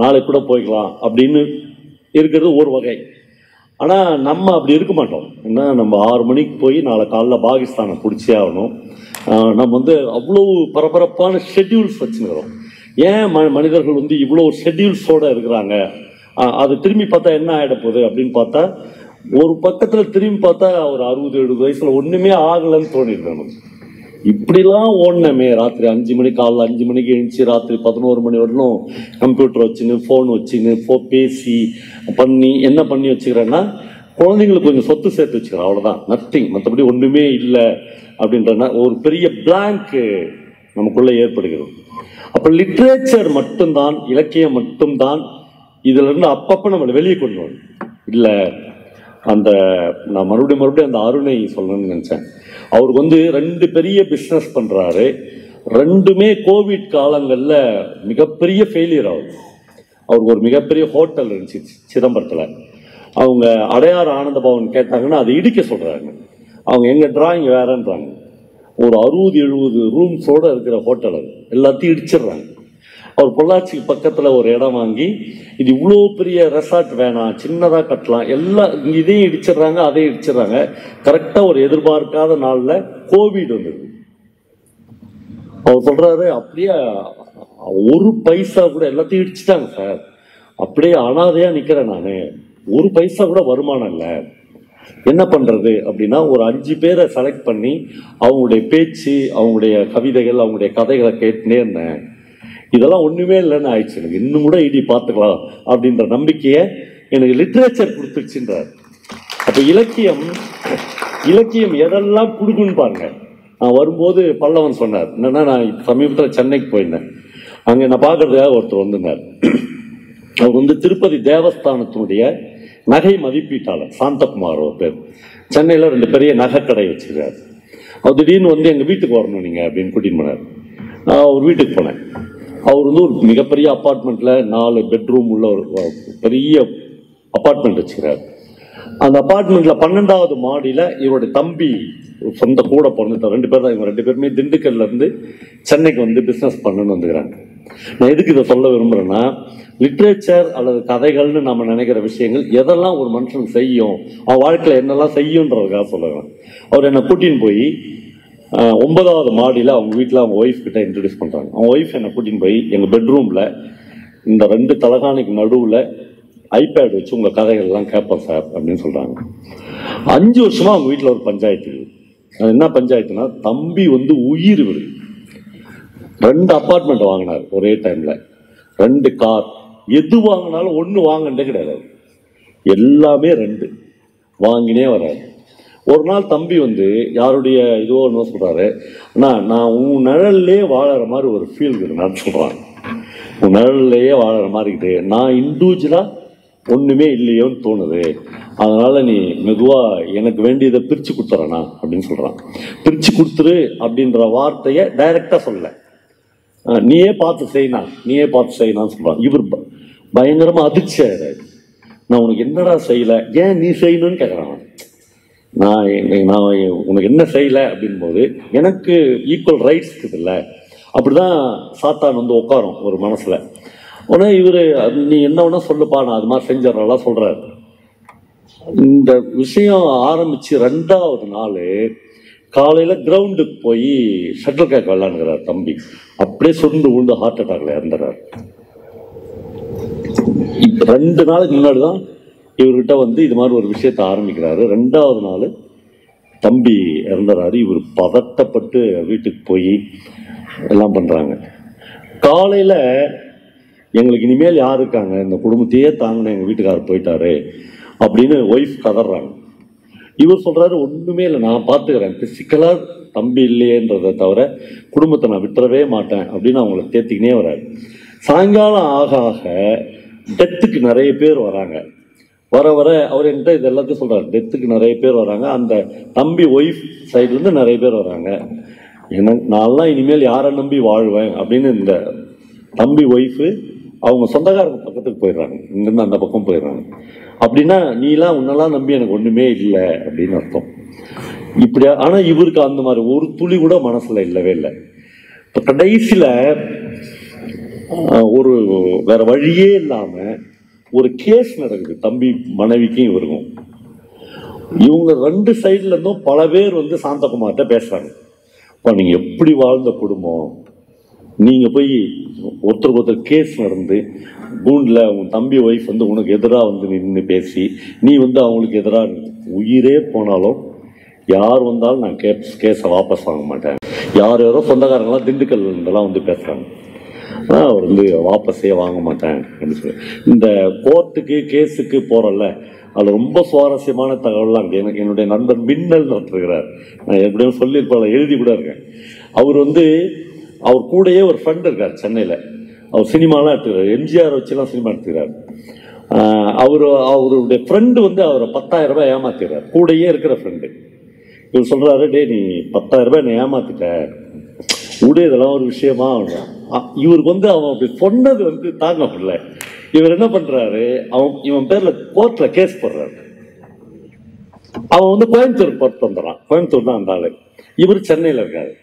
நாளைக்கு கூட போய்க்கலாம் அப்படின்னு இருக்கிறது ஒரு வகை. ஆனால் நம்ம அப்படி இருக்க மாட்டோம். ஏன்னா நம்ம 6 மணிக்கு போய் நாளை காலைல பாகிஸ்தானை பிடிச்சே ஆகணும். நம்ம வந்து அவ்வளோ பரபரப்பான ஷெட்யூல்ஸ் வச்சுக்கிறோம். ஏன் மனிதர்கள் வந்து இவ்வளோ ஷெட்யூல்ஸோடு இருக்கிறாங்க? அது திரும்பி பார்த்தா என்ன ஆகிட போகுது அப்படின்னு பார்த்தா, ஒரு பக்கத்தில் திரும்பி பார்த்தா ஒரு 60-70 வயசில் ஒன்றுமே ஆகலைன்னு தோணிருக்கணும். இப்படிலாம் ஓடனமே, ராத்திரி 5 மணிக்கு, காலைல 5 மணிக்கு எழுந்துச்சு ராத்திரி 11 மணி வரணும் கம்ப்யூட்டர் வச்சுன்னு ஃபோன் வச்சுன்னு பேசி பண்ணி என்ன பண்ணி வச்சுக்கிறேன்னா, குழந்தைங்களுக்கு கொஞ்சம் சொத்து சேர்த்து வச்சுக்கிறேன், அவ்வளோதான், நத்திங். மற்றபடி ஒன்றுமே இல்லை அப்படின்றனா ஒரு பெரிய பிளாங்க் நமக்குள்ளே ஏற்படுகிறது. அப்போ லிட்ரேச்சர் மட்டும்தான், இலக்கியம் மட்டும்தான் இதுல இருந்து அப்பப்போ நம்மளை வெளியே கொண்டு வரும். இல்லை அந்த நான் மறுபடியும் அந்த அருணை சொல்லணும்னு நினச்சேன். அவருக்கு வந்து 2 பெரிய பிஸ்னஸ் பண்ணுறாரு. 2மே கோவிட் காலங்களில் மிகப்பெரிய ஃபெயிலியர் ஆகுது. அவருக்கு ஒரு மிகப்பெரிய ஹோட்டல் இருந்துச்சு சிதம்பரத்தில். அவங்க அடையாறு ஆனந்த பவன் கேட்டாங்கன்னா அதை இடிக்க சொல்கிறாங்க. அவங்க எங்கள் டிராயிங் வேறன்றாங்க. ஒரு 60-70 ரூம்ஸோடு இருக்கிற ஹோட்டல், அது எல்லாத்தையும் இடிச்சிடுறாங்க. அவர் பொள்ளாச்சி பக்கத்தில் ஒரு இடம் வாங்கி, இது இவ்வளோ பெரிய ரெசார்ட் வேணாம், சின்னதாக கட்டலாம், எல்லாம் இதையும் இடிச்சிடுறாங்க, அதையும் இடிச்சிடுறாங்க. கரெக்டாக ஒரு எதிர்பார்க்காத நாளில் கோவிட் வந்தது. அவர் சொல்கிறாரு, அப்படியே ஒரு பைசா கூட, எல்லாத்தையும் இடிச்சிட்டாங்க சார், அப்படியே அனாதையாக நிற்கிறேன் நான், ஒரு பைசா கூட வருமானம் இல்லை, என்ன பண்ணுறது அப்படின்னா ஒரு 5 பேரை செலக்ட் பண்ணி அவங்களுடைய பேச்சு, அவங்களுடைய கவிதைகள், அவங்களுடைய கதைகளை கேட்டுனே இருந்தேன். இதெல்லாம் ஒன்றுமே இல்லைன்னு ஆயிடுச்சு. எனக்கு இன்னும் கூட இடி பார்த்துக்கலாம் அப்படின்ற நம்பிக்கையை எனக்கு லிட்ரேச்சர் கொடுத்துருச்சுன்றார். அப்போ இலக்கியம் எதெல்லாம் கொடுக்குன்னு பாருங்க. நான் வரும்போது பல்லவன் சொன்னார், என்னன்னா நான் சமீபத்தில் சென்னைக்கு போயிருந்தேன். அங்கே நான் பார்க்கறதுக்காக ஒருத்தர் வந்திருந்தார். அவர் வந்து திருப்பதி தேவஸ்தானத்தினுடைய நகை மதிப்பீட்டாளர், சாந்தகுமார் ஒரு பேர். சென்னையில் 2 பெரிய நகைக்கடை வச்சுருக்காரு. அவர் திடீர்னு வந்து எங்கள் வீட்டுக்கு வரணும் நீங்கள் அப்படின்னு கூட்டின்னு போனார். நான் அவர் வீட்டுக்கு போனேன். அவர் வந்து ஒரு மிகப்பெரிய அப்பார்ட்மெண்ட்டில் 4 பெட்ரூம் உள்ள ஒரு பெரிய அப்பார்ட்மெண்ட் வச்சுக்கிறார். அந்த அப்பார்ட்மெண்ட்டில் 12வது மாடியில் இவருடைய தம்பி சொந்த கூட பிறந்த 2 பேர் தான். இவங்க 2 பேருமே திண்டுக்கல்லேருந்து சென்னைக்கு வந்து பிஸ்னஸ் பண்ணணும்னு வந்துக்கிறாங்க. நான் எதுக்கு இதை சொல்ல விரும்புகிறேன்னா, லிட்ரேச்சர் அல்லது கதைகள்னு நம்ம நினைக்கிற விஷயங்கள் எதெல்லாம் ஒரு மனுஷனுக்கு செய்யும், அவன் வாழ்க்கையில் என்னெல்லாம் செய்யுன்றதுக்காக சொல்லுவேன். அவர் என்னை கூட்டின்னு போய் 9வது மாடியில் அவங்க வீட்டில் அவங்க ஒய்ஃப் கிட்ட இன்ட்ரடியூஸ் பண்ணுறாங்க. அவங்க ஒய்ஃப் என்னை கூட்டின்னு போய் எங்கள் பெட்ரூமில் இந்த 2 தலகாணிக்கு நடுவில் ஐபேட் வச்சு உங்கள் கதைகள்லாம் கேட்பேன் சார் அப்படின்னு சொல்கிறாங்க. 5 வருஷமாக அவங்க வீட்டில் ஒரு பஞ்சாயத்து இருக்குது. அது என்ன பஞ்சாயத்துனா, தம்பி வந்து உயிர் விடு 2 அப்பார்ட்மெண்ட் வாங்கினார் ஒரே டைமில், 2 கார், எது வாங்கினாலும் 1 வாங்கினே கிடையாது, எல்லாமே 2 வாங்கினே வராது. ஒரு நாள் தம்பி வந்து யாருடைய இதோ ஒன்று சொல்கிறாரு, அண்ணா நான் உன் நிழல்லையே வாழற மாதிரி ஒரு ஃபீல் இருக்குன்னு சொல்கிறாங்க. உன் நிழல்லையே வாழற மாதிரி இருக்குது, நான் இண்டிவிஜுவலாக ஒன்றுமே இல்லையோன்னு தோணுது, அதனால் நீ மெதுவாக எனக்கு வேண்டியதை பிரித்து கொடுத்துறேண்ணா அப்படின்னு சொல்கிறான். பிரித்து கொடுத்துரு அப்படின்ற வார்த்தையை டைரெக்டாக சொல்லலை, நீயே பார்த்து செய்யணும் சொல்றான். இவர் பயங்கரமா அதிர்ச்சி ஆயிடுறாரு. நான் உனக்கு என்னடா செய்யல, ஏன் நீ செய்யணும்னு கேட்குறான். நான் உனக்கு என்ன செய்யலை அப்படின் போது எனக்கு ஈக்குவல் ரைட்ஸ் இருக்குது இல்லை. அப்படிதான் சாத்தான் வந்து உட்காரும் ஒரு மனசுல. உடனே இவர் நீ என்ன வேணா சொல்லுப்பா, நான் அது மாதிரி செஞ்சிடறலாம் சொல்றாரு. இந்த விஷயம் ஆரம்பிச்சு 2வது நாள் காலையில கிரவுண்டுக்கு போய் ஷட்டில் கேக் விளையாண்டுக்கிறார் தம்பி. அப்படியே சுருண்டு விழுந்து ஹார்ட் அட்டாக்ல இறந்துறாரு. 2 நாளுக்கு முன்னாடிதான் இவர்கிட்ட வந்து இது மாதிரி ஒரு விஷயத்த ஆரம்பிக்கிறாரு. 2வது நாள் தம்பி இறந்துறாரு. இவர் பதட்டப்பட்டு வீட்டுக்கு போய் எல்லாம் பண்றாங்க. காலையில எங்களுக்கு இனிமேல் யார் இருக்காங்க, இந்த குடும்பத்தையே தாங்கின எங்க வீட்டுக்காரர் போயிட்டாரு அப்படின்னு ஒய்ஃப் கதறாங்க. இவர் சொல்றாரு ஒண்ணுமே இல்லை, நான் பார்த்துக்கிறேன், பிசிக்கலா தம்பி இல்லையேன்றதை தவிர குடும்பத்தை நான் விட்டுறவே மாட்டேன் அப்படின்னு அவங்கள தேத்திக்கினே வராரு. சாயங்காலம் ஆக ஆக டெத்துக்கு நிறைய பேர் வராங்க. வர அவர் என்கிட்ட இது எல்லாத்தையும் சொல்றாரு, டெத்துக்கு நிறைய பேர் வராங்க, அந்த தம்பி ஒய்ஃப் சைட்ல இருந்து நிறைய பேர் வராங்க, நான்லாம் இனிமேல் யாரை நம்பி வாழ்வேன் அப்படின்னு இந்த தம்பி ஒய்ஃபு அவங்க சொந்தக்காரங்க பக்கத்துக்கு போயிடுறாங்க, இங்கிருந்து அந்த பக்கம் போயிடுறாங்க. அப்படின்னா நீலாம் உன்னெல்லாம் நம்பி எனக்கு ஒண்ணுமே இல்லை அப்படின்னு அர்த்தம். இப்படியா? ஆனா இவருக்கு அந்த மாதிரி ஒரு துளி கூட மனசுல இல்லவே இல்லை. இப்ப கடைசியில ஒரு வேற வழியே இல்லாம ஒரு கேஸ் நடக்குது தம்பி மனைவிக்கும் இவருக்கும். இவங்க 2 சைட்ல இருந்தும் பல பேர் வந்து சாந்தகுமார்கிட்ட பேசுறாங்க. நீங்க எப்படி வாழ்ந்த குடும்பம், நீங்க போய் ஒருத்தருக்கு ஒருத்தர் கேஸ் நடந்து கூண்டில் உன் தம்பி ஒய்ஃப் வந்து உனக்கு எதிராக வந்து நின்று பேசி நீ வந்து அவங்களுக்கு எதிராக உயிரே போனாலும் யார் வந்தாலும் நான் கேஸை வாபஸ் வாங்க மாட்டேன். யாரோ சொந்தக்காரங்களாம் திண்டுக்கல் இருந்தெல்லாம் வந்து பேசுறாங்க, அவர் வந்து வாபஸே வாங்க மாட்டேன் அப்படின்னு சொல்லி. இந்த கோர்ட்டுக்கு கேஸுக்கு போறல அது ரொம்ப சுவாரஸ்யமான தகவல்லாம் எனக்கு என்னுடைய நண்பர் மின்னல் நடத்துகிறார். நான் எப்படியும் சொல்லியிருப்பாள், எழுதி கூட இருக்கேன். அவர் வந்து அவர் கூடயே ஒரு ஃப்ரெண்ட் இருக்கார் சென்னையில், அவர் சினிமாலாம் எடுத்துக்கிறார், எம்ஜிஆர் வச்சுலாம் சினிமா எடுத்துக்கிறார். அவருடைய ஃப்ரெண்டு வந்து அவரை 10,000 ரூபாய் ஏமாத்திடுறார், கூடயே இருக்கிற ஃப்ரெண்டு. இவர் சொல்றாரு, டே நீ 10,000 ரூபாய் என்னை ஏமாத்திட்ட, விடு இதெல்லாம் ஒரு விஷயமா. இவருக்கு வந்து அவன் அப்படி சொன்னது வந்து தாங்க முடியல. இவர் என்ன பண்றாரு, இவன் பேர்ல கோர்ட்ல கேஸ் போடுறாரு. அவன் வந்து கோயம்புத்தூர் போட்டு வந்துடுறான், கோயம்புத்தூர் தான் அந்த ஆளு, இவர் சென்னையில் இருக்காரு.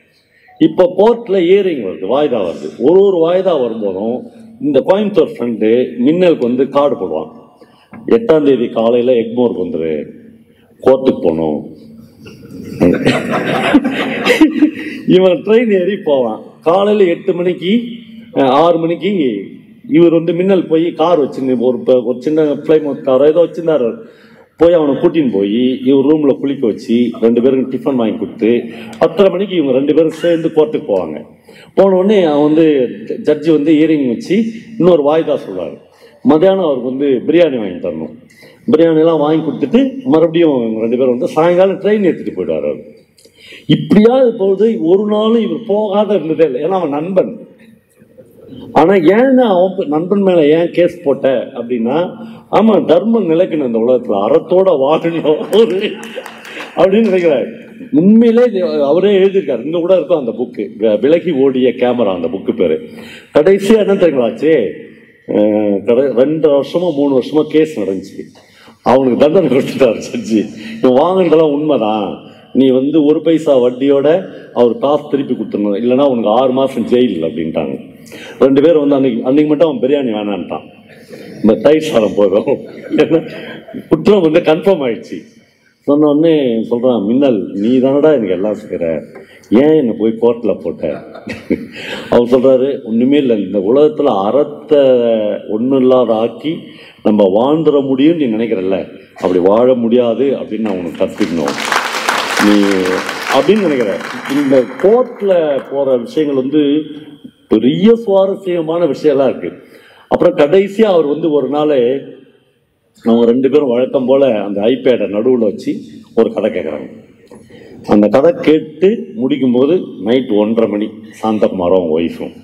இப்போ கோர்ட்ல ஏரிங் வருது, வாய்தா வருது. ஒரு வாய்தா வரும்போதும் இந்த கோயம்புத்தூர் ஃப்ரெண்டு மின்னலுக்கு வந்து கார்டு போடுவான், 8ஆம் தேதி காலையில எக்மோருக்கு வந்துரு, கோர்ட்டுக்கு போகணும். இவன் ட்ரெயின் ஏறி போவான். காலையில 8 மணிக்கு 6 மணிக்கு இவர் வந்து மின்னல் போய் கார் வச்சு ஒரு சின்ன பிளைமவுத் காரோ ஏதோ வச்சிருந்தாரு, போய் அவனை கூட்டின்னு போய் இவர் ரூம்ல குளிக்க வச்சு 2 பேருக்கும் டிஃபன் வாங்கி கொடுத்து 10:30 மணிக்கு இவங்க 2 பேரும் சேர்ந்து கோர்ட்டுக்கு போவாங்க. போன உடனே அவன் வந்து ஜட்ஜி வந்து இயரிங் வச்சு இன்னொரு வாய்தா சொல்றாரு. மத்தியானம் அவருக்கு வந்து பிரியாணி வாங்கி தரணும். பிரியாணிலாம் வாங்கி கொடுத்துட்டு மறுபடியும் 2 பேரும் வந்து சாயங்காலம் ட்ரெயின் ஏற்றிட்டு போயிடுவார் அவர். இப்படியாவது போது ஒரு நாளும் இவர் போகாத இருந்ததே இல்லை, ஏன்னா அவன் நண்பன். ஆனா ஏன் அவன் நண்பன் மேல ஏன் கேஸ் போட்ட அப்படின்னா, ஆமா தர்மம் நிலைக்கணும் இந்த உலகத்துல, அறத்தோட வாழணும் அப்படின்னு நினைக்கிறாரு. உண்மையிலே அவரே எழுதியிருக்காரு, இங்க கூட இருக்கும் அந்த புக்கு, விலகி ஓடிய கேமரா, அந்த புக்கு பேரு. கடைசியா என்ன தெரியுங்களாச்சு, 2 வருஷமோ 3 வருஷமோ கேஸ் நடந்துச்சு. அவனுக்கு தண்டனை கொடுத்துட்டாரு ஜட்ஜி. இவன் வாங்கினதெல்லாம் உண்மைதான், நீ வந்து 1 பைசா வட்டியோட அவர் காசு திருப்பி கொடுத்துடணும், இல்லைன்னா உனக்கு 6 மாசம் ஜெயில் அப்படின்ட்டாங்க. 2 பேரும் வந்து அன்னைக்கு மட்டும் அவன் பிரியாணி வேணான்ட்டான், இந்த தயிர் சாதம் போதும், குற்றம் வந்து கன்ஃபார்ம் ஆயிடுச்சு. சொன்ன உடனே சொல்றான், மின்னல் நீ தானடா எனக்கு எல்லாம் செய்கிற, ஏன் என்னை போய் கோர்ட்டில் போட்ட? அவர் சொல்றாரு, ஒண்ணுமே இல்லை, இந்த உலகத்துல அறத்தை ஒன்றும் இல்லாத ஆக்கி நம்ம வாழ்ந்துட முடியும்னு நீ நினைக்கிறல்ல, அப்படி வாழ முடியாது அப்படின்னு நான் உனக்கு கற்றுக்கணும் நீ அப்படின்னு நினைக்கிற. இந்த கோர்ட்ல போற விஷயங்கள் வந்து பெரிய சுவாரஸ்யமான விஷயம்லாம் இருக்கு. அப்புறம் கடைசியா அவர் வந்து ஒரு நாள் அவங்க 2 பேரும் வழக்கம் போல அந்த ஐபேடை நடுவில் வச்சு ஒரு கதை கேட்குறாங்க. அந்த கதை கேட்டு முடிக்கும் போது நைட் 1:30 மணி, சாந்தகுமாரும் அவங்க ஒய்ஃபும்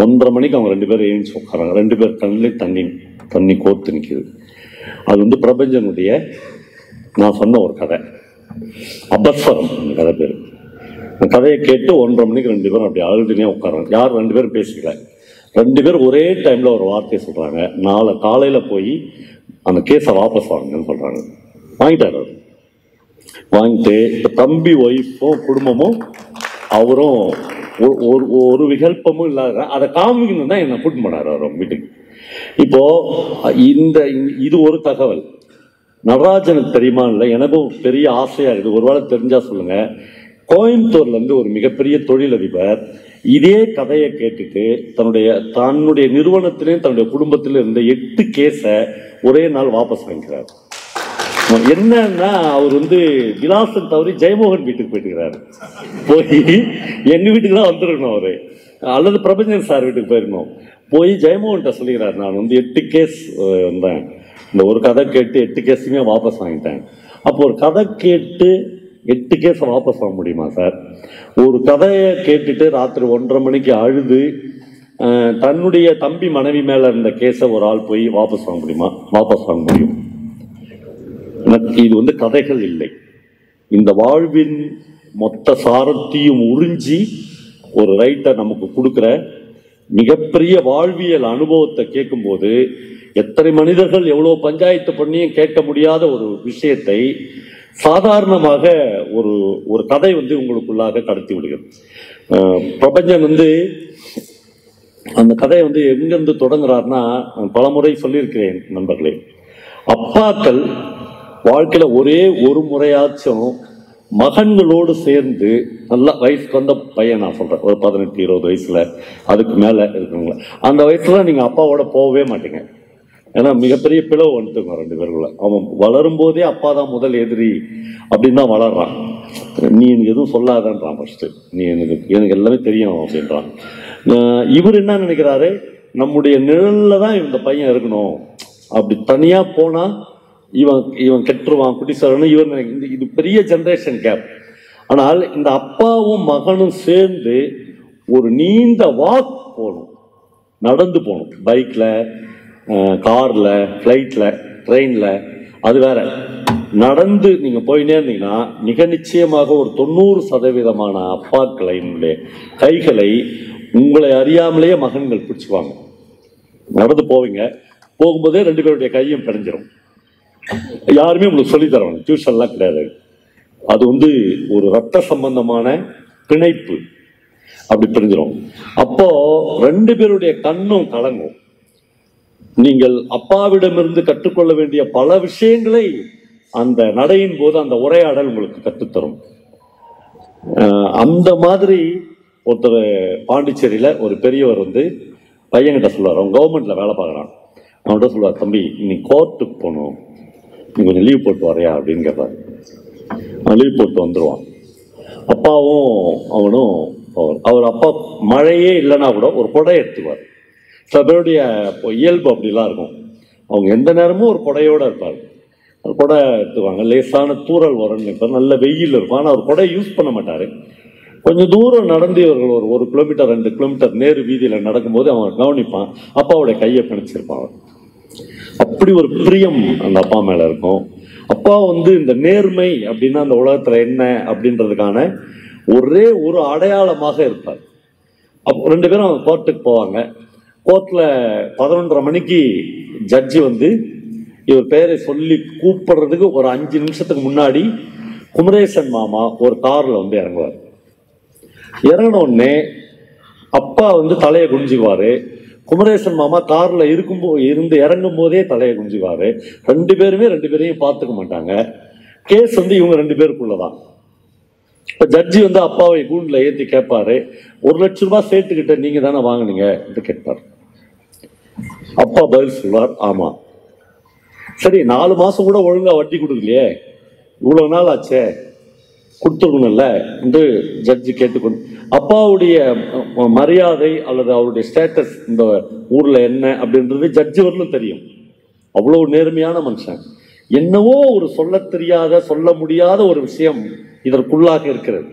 1:30 மணிக்கு அவங்க 2 பேரும் எழுந்து உட்காராங்க. 2 பேர் கண்ணில் தண்ணி கோர்த்து நிற்கிது. அது வந்து பிரபஞ்சனுடைய நான் சொன்ன ஒரு கதை, அபஸ்வரம் அந்த கதை பேர். கதையை கேட்டு 1:30 மணிக்கு 2 பேரும் அப்படி அழுதுனே உட்காராங்க. யார் 2 பேரும் பேசிக்கல. 2 பேரும் ஒரே டைம்ல ஒரு வார்த்தையை சொல்றாங்க, நாளை காலையில போய் அந்த கேஸை வாபஸ் வாங்குங்கன்னு சொல்றாங்க. வாங்கிட்டாரு. வாங்கிட்டு இப்போ தம்பி ஒய்ஃபும் குடும்பமும் அவரும் ஒரு விகல்பமும் இல்லாத அதை காமிக்கணும் தான் என்னை கூட்டிட்டு போனார் அவர் வீட்டுக்கு. இப்போ இது ஒரு தகவல். நடராஜனுக்கு தெரியுமா இல்லை, எனக்கும் பெரிய ஆசையா இருக்குது, ஒருவேளை தெரிஞ்சா சொல்லுங்க. கோயம்புத்தூர்ல இருந்து ஒரு மிகப்பெரிய தொழிலதிபர் இதே கதையை கேட்டுட்டு தன்னுடைய நிறுவனத்திலையும் தன்னுடைய குடும்பத்திலும் இருந்த 8 கேஸை ஒரே நாள் வாபஸ் வாங்கிக்கிறார். என்னன்னா அவர் விலாசம் தவறி ஜெயமோகன் வீட்டுக்கு போயிட்டுக்கிறாரு. போய் எங்க வீட்டுக்கு தான் வந்துருக்கணும் அவரு, அல்லது பிரபஞ்சன் சார் வீட்டுக்கு போயிருக்கணும். போய் ஜெயமோகன்கிட்ட சொல்லிக்கிறார், நான் 8 கேஸ் வந்தேன், இந்த ஒரு கதை கேட்டு 8 கேஸுமே வாபஸ் வாங்கிட்டேன். அப்போ ஒரு கதை கேட்டு 8 கேஸை வாபஸ் வாங்க முடியுமா சார்? ஒரு கதையை கேட்டுட்டு ராத்திரி 1:30 மணிக்கு அழுது தன்னுடைய தம்பி மனைவி மேல இருந்த கேஸை ஒரு ஆள் போய் வாபஸ் வாங்க முடியுமா? வாபஸ் வாங்க முடியும். இது கதைகள் இல்லை, இந்த வாழ்வின் மொத்த சாரத்தையும் உறிஞ்சி ஒரு ரைட்டர் நமக்கு கொடுக்குற மிகப்பெரிய வாழ்வியல் அனுபவத்தை கேட்கும்போது எத்தனை மனிதர்கள் எவ்வளோ பஞ்சாயத்து பண்ணியும் கேட்க முடியாத ஒரு விஷயத்தை சாதாரணமாக ஒரு கதை உங்களுக்குள்ளாக கடத்தி விடுகிறது. பிரபஞ்சன் அந்த கதையை எங்கிருந்து தொடங்குறாருன்னா, பலமுறை சொல்லியிருக்கிறேன் நண்பர்களே, அப்பாக்கள் வாழ்க்கையில ஒரே ஒரு முறையாச்சும் மகன்களோடு சேர்ந்து நல்லா வயசுக்கு வந்த பையன், நான் சொல்றேன் ஒரு 18-20 வயசுல அதுக்கு மேல இருக்குங்களா, அந்த வயசுல நீங்க அப்பாவோட போகவே மாட்டீங்க. ஏன்னா மிகப்பெரிய பிளவு வந்துட்டுங்க 2 பேருக்குள்ள. அவன் வளரும் போதே அப்பா தான் முதல் எதிரி அப்படின்னு தான் வளர்றான். நீ எனக்கு எதுவும் சொல்லாதன்றான் ஃபர்ஸ்ட், நீ எனக்கு எல்லாமே தெரியும் அப்படின்றான். இவர் என்ன நினைக்கிறாரு, நம்முடைய நிழல்ல தான் இந்த பையன் இருக்கணும், அப்படி தனியா போனா இவன் கெட்டுருவான் குட்டிசாரன்னு இவர் நினைக்க. இது பெரிய ஜெனரேஷன் கேப். ஆனால் இந்த அப்பாவும் மகனும் சேர்ந்து ஒரு நீண்ட வாக் போகணும், நடந்து போகணும், பைக்ல, கார்ல, ஃப்ளைட்ல, ட்ரெயின்ல, அது வேற. நடந்து நீங்க போயினே இருந்தீங்கன்னா மிக நிச்சயமாக ஒரு 90% அப்பாக்களினுடைய கைகளை உங்களை அறியாமலேயே மகன்கள் பிடிச்சுக்குவாங்க. நடந்து போவீங்க, போகும்போதே 2 பேருடைய கையும் பிணைஞ்சிரும். யாருமே உங்களுக்கு சொல்லி தரணும், டியூஷன்லாம் கிடையாது. அது ஒரு ரத்த சம்பந்தமான பிணைப்பு, அப்படி பிரிஞ்சிடும். அப்போ 2 பேருடைய கண்ணும் கலங்கும். நீங்கள் அப்பாவிடமிருந்து கற்றுக்கொள்ள வேண்டிய பல விஷயங்களை அந்த நடையின் போது அந்த உரையாடல் உங்களுக்கு கற்றுத்தரும். அந்த மாதிரி ஒருத்தர் பாண்டிச்சேரியில ஒரு பெரியவர் பையன்கிட்ட சொல்லுவார், அவன் கவர்மெண்ட்ல வேலை பார்க்குறான். அவன்கிட்ட சொல்லுவார், தம்பி நீ கோர்ட்டுக்கு போகணும், நீ கொஞ்சம் லீவ் போட்டு வரையா அப்படின்னு கேட்பாரு. அவன் லீவ் போட்டு வந்துடுவான். அப்பாவும் அவனும் அவர் அப்பா மழையே இல்லைன்னா கூட ஒரு கொடை எடுத்துக்குவார். சில பேருடைய இயல்பு அப்படிலாம் இருக்கும், அவங்க எந்த நேரமும் ஒரு கொடையோடு இருப்பார். ஒரு கொடை எடுத்துவாங்க, லேசான தூரல் வரும்னு இப்போ நல்ல வெயில் இருக்கும், ஆனால் அவர் கொடை யூஸ் பண்ண மாட்டார். கொஞ்சம் தூரம் நடந்து இவர்கள் ஒரு 1 கிலோமீட்டர் 2 கிலோமீட்டர் நேரு வீதியில் நடக்கும்போது அவன் கவனிப்பான், அப்பாவுடைய கையை பிணைச்சிருப்பான். அப்படி ஒரு பிரியம் அந்த அப்பா மேல இருக்கும். அப்பா இந்த நேர்மை அப்படின்னா அந்த உலகத்துல என்ன அப்படின்றதுக்கான ஒரே ஒரு அடையாளமாக இருப்பார். அப்போ 2 பேரும் கோர்ட்டுக்கு போவாங்க. கோர்ட்ல 11:30 மணிக்கு ஜட்ஜி இவர் பேரை சொல்லி கூப்பிடுறதுக்கு ஒரு 5 நிமிஷத்துக்கு முன்னாடி குமரேசன் மாமா ஒரு கார்ல இறங்குவார். இறங்கின உடனே அப்பா தலையை குனிஞ்சுக்குவாரு. குமரேசன் மாமா கார்ல இருந்து இறங்கும் போதே தலையை குனிஞ்சுக்குவாரு. 2 பேருமே 2 பேரையும் பார்த்துக்க மாட்டாங்க. கேஸ் இவங்க 2 பேருக்குள்ளதான். இப்ப ஜட்ஜி அப்பாவை கூண்டுல ஏற்றி கேட்பாரு, 1 லட்சம் ரூபாய் சேர்த்துக்கிட்ட நீங்க தானே வாங்கினீங்க என்று கேட்பார். அப்பா பதில் சொல்வார், ஆமா. சரி, 4 மாசம் கூட ஒழுங்கா வட்டி கொடுக்கலையே, இவ்வளவு நாள் ஆச்சே, கொடுத்துருக்கணும்ல என்று ஜட்ஜி கேட்டுக்கொண்டு, அப்பாவுடைய மரியாதை அல்லது அவருடைய ஸ்டேட்டஸ் இந்த ஊர்ல என்ன அப்படின்றது ஜட்ஜி வரலும் தெரியும். அவ்வளவு நேர்மையான மனுஷன். என்னவோ ஒரு சொல்ல தெரியாத சொல்ல முடியாத ஒரு விஷயம் இதற்குள்ளாக இருக்கிறது.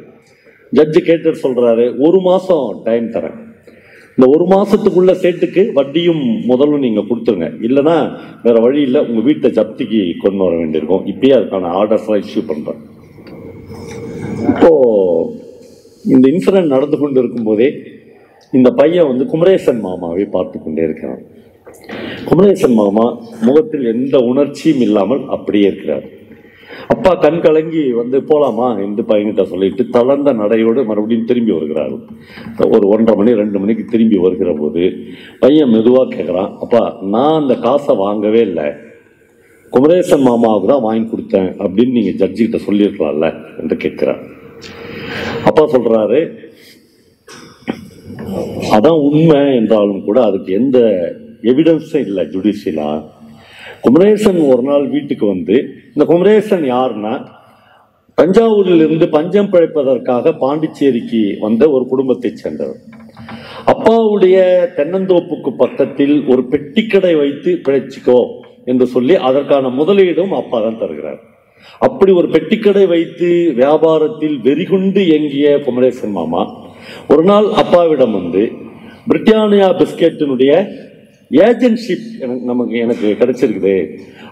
ஜட்ஜி கேட்டு சொல்றாரு, 1 மாசம் டைம் தரேன், இந்த 1 மாசத்துக்குள்ள சேட்டுக்கு வட்டியும் முதலும் நீங்க கொடுத்துருங்க, இல்லைன்னா வேற வழி இல்லை, உங்க வீட்டை ஜப்திக்கு கொண்டு வர வேண்டியிருக்கும். இப்பயே அதுக்கான ஆர்டர்ஸ் இஷ்யூ பண்றேன். இப்போ இந்த இன்சிடென்ட் நடந்து கொண்டு இருக்கும் போதே இந்த பையன் வந்து குமரேசன் மாமாவை பார்த்து கொண்டே இருக்கிறான். குமரேசன் மாமா முகத்தில் எந்த உணர்ச்சியும் இல்லாமல் அப்படியே இருக்கிறார். அப்பா கண் கலங்கி வந்து போலாமா என்று பையன்கிட்ட சொல்லிட்டு தளர்ந்த நடையோடு மறுபடியும் திரும்பி வருகிறார்கள். ஒரு 1:30 மணி 2 மணிக்கு திரும்பி வருகிற போது பையன் மெதுவாக கேட்குறான், அப்பா நான் அந்த காசை வாங்கவே இல்லை, குமரேசன் மாமாவுக்கு தான் வாங்கி கொடுத்தேன் அப்படின்னு நீங்க ஜட்ஜி கிட்ட சொல்லியிருக்கலாம்ல என்று கேட்கிறார். அப்பா சொல்றாரு, அதான் உண்மை என்றாலும் கூட அதுக்கு எந்த எவிடன்ஸும் இல்லை ஜுடிஷியலா. குமரேசன் ஒரு நாள் வீட்டுக்கு வந்து, இந்த குமரேசன் யாருன்னா தஞ்சாவூரில் இருந்து பஞ்சம் பிழைப்பதற்காக பாண்டிச்சேரிக்கு வந்த ஒரு குடும்பத்தை சேர்ந்தவர். அப்பாவுடைய தென்னந்தோப்புக்கு பக்கத்தில் ஒரு பெட்டிக்கடை வைத்து பிழைச்சிக்கோ என்று சொல்லி அதற்கான முதலீடும் அப்பா தான் தருகிறார். அப்படி ஒரு பெட்டிக்கடை வைத்து வியாபாரத்தில் வெறிகுண்டு இயங்கிய குமரேசன் மாமா ஒரு நாள் அப்பாவிடம் வந்து, பிரிட்டானியா பிஸ்கெட்டினுடைய ஏஜென்ட்ஷிப் எனக்கு கிடைச்சிருக்குது,